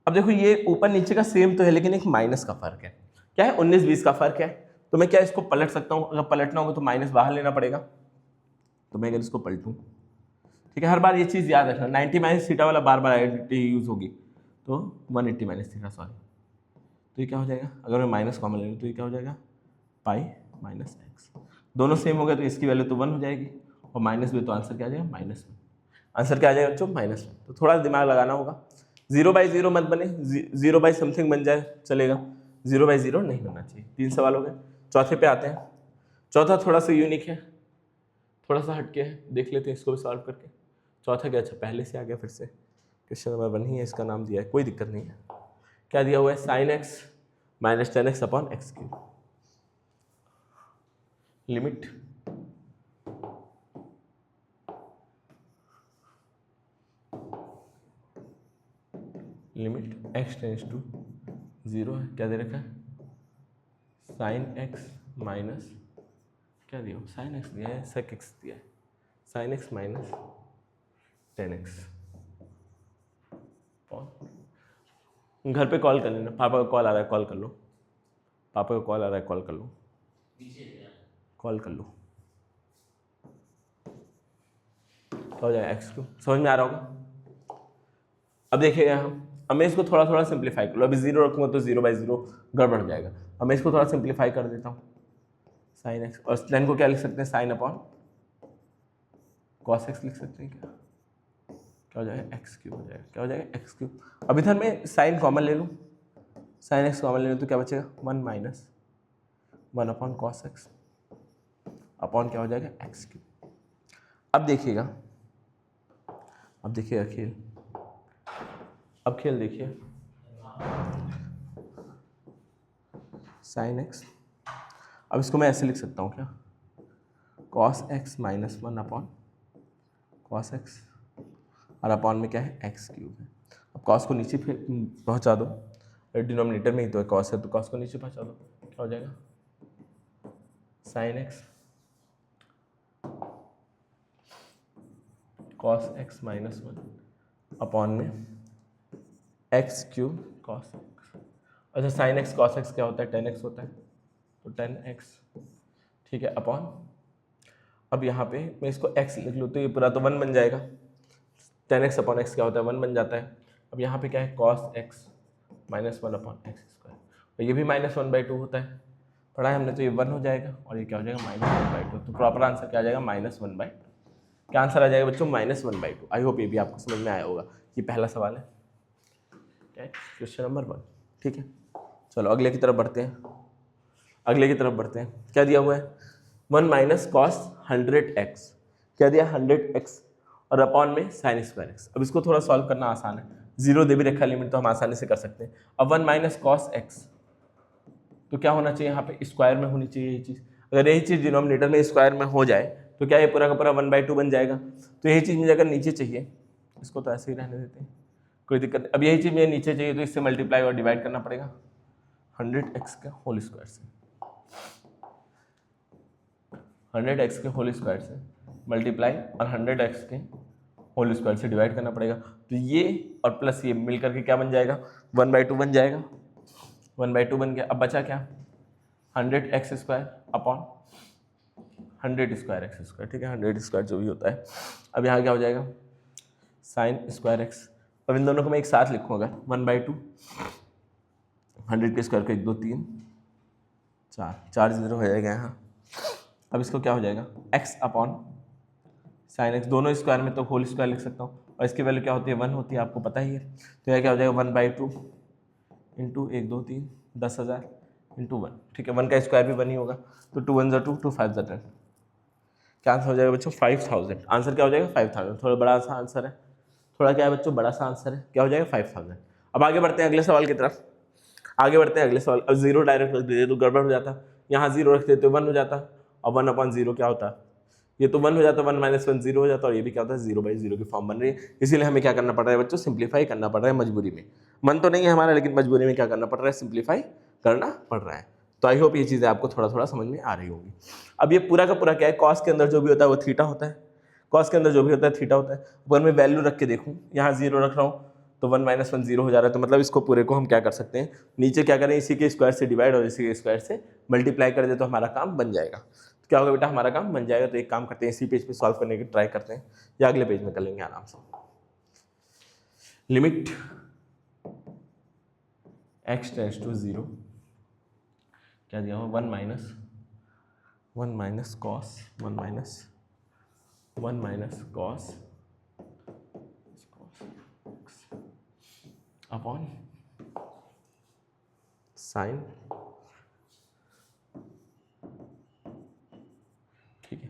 अब देखो ये ऊपर नीचे का सेम तो है, लेकिन एक माइनस का फर्क है, क्या है 19-20 का फर्क है, तो मैं क्या इसको पलट सकता हूँ, अगर पलटना होगा तो माइनस बाहर लेना पड़ेगा, तो मैं अगर इसको पलटूँ, ठीक है, हर बार ये चीज़ याद रखना 90 माइनस थीटा वाला बार बार आइडेंटिटी यूज होगी, तो 180 माइनस थीटा सॉरी, तो ये क्या हो जाएगा, अगर मैं माइनस कॉमन ले लूँ तो ये क्या हो जाएगा पाई माइनस एक्स, दोनों सेम हो गए तो इसकी वैल्यू तो 1 हो जाएगी, और माइनस भी, तो आंसर क्या आ जाएगा -1, आंसर क्या आ जाएगा बच्चों -1। तो थोड़ा दिमाग लगाना होगा, 0/0 मत बने, 0 बाई समथिंग बन जाए चलेगा, 0/0 नहीं बनना चाहिए। 3 सवाल हो गए, चौथे पे आते हैं। चौथा थोड़ा सा यूनिक है, थोड़ा सा हटके है, देख लेते हैं इसको भी सॉल्व करके। चौथा क्या, अच्छा पहले से आ गया फिर से, क्वेश्चन नंबर 1 ही है, इसका नाम दिया है, कोई दिक्कत नहीं है। क्या दिया हुआ है sine x minus 10x upon x cube, limit x tends to 0 है, क्या दे रखा है साइन x माइनस क्या दिया साइन x दिया है सेक x दिया है, साइन x माइनस 10x। घर पे कॉल कर लेना, पापा का कॉल आ रहा है, कॉल कर लो, पापा का कॉल आ रहा है, कॉल कर लो, कॉल कर लो, क्या हो जाएगा x क्यूब, समझ में आ रहा होगा। अब देखिएगा अब मैं इसको थोड़ा थोड़ा सिंप्लीफाई कर लो, अभी 0 रखूंगा तो 0/0 गड़बड़ हो जाएगा, अब मैं इसको थोड़ा सिंप्लीफाई कर देता हूँ, साइन x, और लाइन को क्या लिख सकते हैं साइन अपॉन कॉस x लिख सकते हैं, क्या हो जाएगा एक्स क्यूब हो जाएगा, क्या हो जाएगा एक्स क्यूब। अब इधर मैं साइन कॉमन ले लूँ, साइन एक्स कॉमन ले लूँ तो क्या बचेगा 1 minus 1 upon cos x upon क्या हो जाएगा एक्स क्यूब। अब देखिएगा खेल, अब खेल देखिए, साइन एक्स, अब इसको मैं ऐसे लिख सकता हूँ क्या cos X minus 1 upon cos x, और अपॉन में क्या है एक्स क्यूब है। अब कॉस को नीचे पहुंचा दो, डिनोमिनेटर में ही तो है कॉस है, तो कॉस को नीचे पहुंचा दो, क्या हो जाएगा sine x cos X minus 1 upon में एक्स क्यूब कॉस एक्स। अच्छा साइन एक्स कॉस एक्स क्या होता है 10x होता है, तो 10x, ठीक है, अपॉन, अब यहाँ पे मैं इसको x लिख लूँ तो ये पूरा तो 1 बन जाएगा, 10x अपॉन x क्या होता है 1 बन जाता है। अब यहाँ पे क्या है cos x minus 1 upon X square, और ये भी -1/2 होता है, पढ़ा है हमने, तो ये 1 हो जाएगा और ये क्या हो जाएगा -1/2, तो प्रॉपर आंसर क्या आ जाएगा -1/2। क्या आंसर आ जाएगा बच्चों -1/2। आई होप ये भी आपको समझ में आया होगा। ये पहला सवाल है, क्या है क्वेश्चन नंबर 1, ठीक है। चलो अगले की तरफ बढ़ते हैं, क्या दिया हुआ है 1 माइनस कॉस 100x, क्या दिया 100x, और अपॉन में साइन स्क्वायर एक्स। अब इसको थोड़ा सॉल्व करना आसान है, जीरो दे भी रखा लिमिट तो हम आसानी से कर सकते हैं। अब 1 माइनस कॉस एक्स, तो क्या होना चाहिए यहाँ पे स्क्वायर में होनी चाहिए ये चीज़। अगर यही चीज़ डिनोमिनेटर में स्क्वायर में हो जाए तो क्या ये पूरा का पूरा 1/2 बन जाएगा। तो यही चीज़ मुझे अगर नीचे चाहिए, इसको तो ऐसे ही रहने देते हैं, कोई दिक्कत नहीं। अब यही चीज़ मुझे नीचे चाहिए तो इससे मल्टीप्लाई और डिवाइड करना पड़ेगा 100x के होल स्क्वायर से, 100x के होल स्क्वायर से मल्टीप्लाई और 100x के होल स्क्वायर से डिवाइड करना पड़ेगा। तो ये और प्लस ये मिल करके क्या बन जाएगा, 1/2 बन जाएगा, 1/2 बन गया। अब बचा क्या, 100x square upon 100 square x square, ठीक है, 100 स्क्वायर जो भी होता है। अब यहाँ क्या हो जाएगा, साइन स्क्वायर एक्स। अब इन दोनों को मैं एक साथ लिखूँ अगर 1/2, 100 के स्क्वायर को 1 2 3 4 जीरो हो जाएगा यहाँ। अब इसको क्या हो जाएगा, x अपॉन साइन एक्स, दोनों स्क्वायर में तो होल स्क्वायर लिख सकता हूँ और इसकी वैल्यू क्या होती है 1 होती है, आपको पता ही है। तो यह क्या हो जाएगा 1/2 इंटू 1 2 3 10,000 इंटू 1, ठीक है, 1 का स्क्वायर भी 1 ही होगा। तो 2 1 2 2 5 10, क्या आंसर हो जाएगा बच्चों 5000। आंसर क्या हो जाएगा 5000, थोड़ा बड़ा सा आंसर है, थोड़ा क्या है बच्चों बड़ा सा आंसर है, क्या हो जाएगा 5000। अब आगे बढ़ते हैं अगले सवाल की तरफ, आगे बढ़ते हैं अगले सवाल। अब जीरो डायरेक्ट रख दीजिए तो गड़बड़ हो जाता, यहाँ जीरो रखते तो 1 हो जाता और 1/0 क्या होता, ये तो 1 हो जाता, 1 - 1 0 हो जाता और ये भी क्या होता है 0/0 की फॉर्म बन रही है। इसीलिए हमें क्या करना पड़ रहा है बच्चों, सिंप्लीफाई करना पड़ रहा है मजबूरी में। मन तो नहीं है हमारा, लेकिन मजबूरी में क्या करना पड़ रहा है, सिंप्लीफाई करना पड़ रहा है। तो आई होप ये चीज़ें आपको थोड़ा थोड़ा समझ में आ रही होंगी। अब ये पूरा का पूरा क्या है, कॉस के अंदर जो भी होता है वो थीटा होता है, कॉस के अंदर जो भी होता है थीटा होता है। अगर मैं वैल्यू रख के देखूँ, यहाँ 0 रख रहा हूँ तो 1 - 1 0 हो जा रहा है। तो मतलब इसको पूरे को हम क्या कर सकते हैं, नीचे क्या करें, इसी के स्क्वायर से डिवाइड और इसी के स्क्वायर से मल्टीप्लाई कर दे तो हमारा काम बन जाएगा। तो क्या होगा बेटा, हमारा काम बन जाएगा। तो एक काम करते हैं, इसी पेज पे सॉल्व करने की ट्राई करते हैं या अगले पेज में कर लेंगे आराम से। लिमिट x टेंड्स टू 0, क्या दिया हुआ 1 माइनस कॉस अपॉन साइन, ठीक है।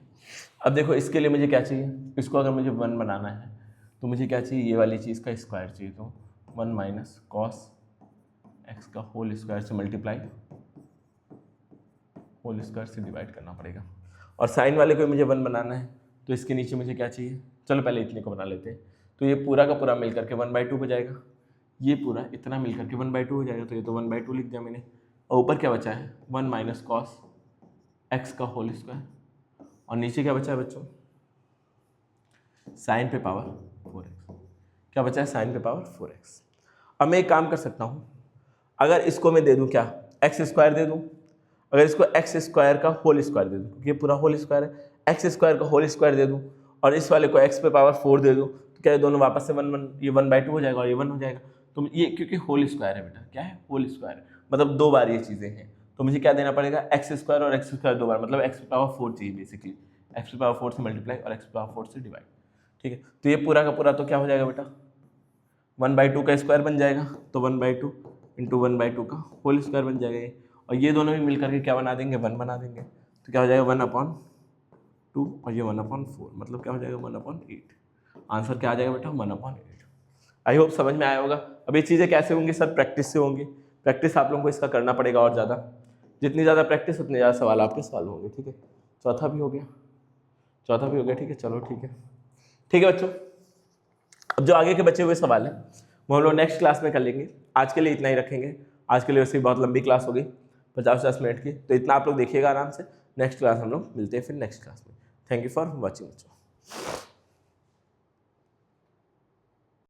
अब देखो इसके लिए मुझे क्या चाहिए, इसको अगर मुझे 1 बनाना है तो मुझे क्या चाहिए, ये वाली चीज़ का स्क्वायर चाहिए। तो 1 माइनस कॉस एक्स का होल स्क्वायर से मल्टीप्लाई होल स्क्वायर से डिवाइड करना पड़ेगा। और साइन वाले को मुझे 1 बनाना है तो इसके नीचे मुझे क्या चाहिए, चलो पहले इतने को बना लेते हैं। तो ये पूरा का पूरा मिल करके 1/2 हो जाएगा, ये पूरा इतना मिल करके 1/2 हो जाएगा। तो ये तो 1/2 लिख दिया मैंने। और ऊपर क्या बचा है 1 माइनस कॉस एक्स का होल स्क्वायर, और नीचे क्या बचा है बच्चों, साइन पे पावर 4x। क्या बचा है, साइन पे पावर 4x। अब मैं एक काम कर सकता हूँ, अगर इसको मैं दे दूँ क्या, एक्स स्क्वायर दे दूँ, अगर इसको एक्स स्क्वायर का होल स्क्वायर दे दूँ, क्योंकि ये पूरा होल स्क्वायर है, एक्स स्क्वायर का होल स्क्वायर दे दूँ और इस वाले को एक्स पे पावर 4 दे दूँ, तो क्या ये दोनों वापस से 1 ये 1/2 हो जाएगा और ये 1 हो जाएगा। तो ये क्योंकि होल स्क्वायर है बेटा, क्या है होल स्क्वायर, मतलब 2 बार ये चीज़ें हैं। तो मुझे क्या देना पड़ेगा, एक्स स्क्वायर और एक्स स्क्वायर 2 बार, मतलब एक्स पे पावर 4 चाहिए बेसिकली, एक्स पे पावर 4 से मल्टीप्लाई और एक्स पे पावर 4 से डिवाइड, ठीक है। तो ये पूरा का पूरा तो क्या हो जाएगा बेटा, 1/2 का स्क्वायर बन जाएगा, तो 1/2 इंटू 1/2 का होल स्क्वायर बन जाएगा ये, और ये दोनों भी मिल करके क्या बना देंगे, 1 बना देंगे। तो क्या हो जाएगा 1/2 और ये 1/4, मतलब क्या हो जाएगा 1/8। आंसर क्या आ जाएगा बेटा 1/8। आई होप समझ में आया होगा। अब ये चीज़ें कैसे होंगी सर, प्रैक्टिस से होंगी। प्रैक्टिस आप लोगों को इसका करना पड़ेगा और ज़्यादा, जितनी ज़्यादा प्रैक्टिस उतने ज़्यादा सवाल आपके सॉल्व होंगे, ठीक है। चौथा भी हो गया, ठीक है, चलो ठीक है बच्चों। अब जो आगे के बचे हुए सवाल हैं वो हम लोग नेक्स्ट क्लास में कर लेंगे। आज के लिए इतना ही रखेंगे। आज के लिए वैसे ही बहुत लंबी क्लास हो गई, 50-50 मिनट की, तो इतना आप लोग देखिएगा आराम से। नेक्स्ट क्लास हम लोग मिलते हैं फिर नेक्स्ट क्लास में। थैंक यू फॉर वॉचिंग बच्चों।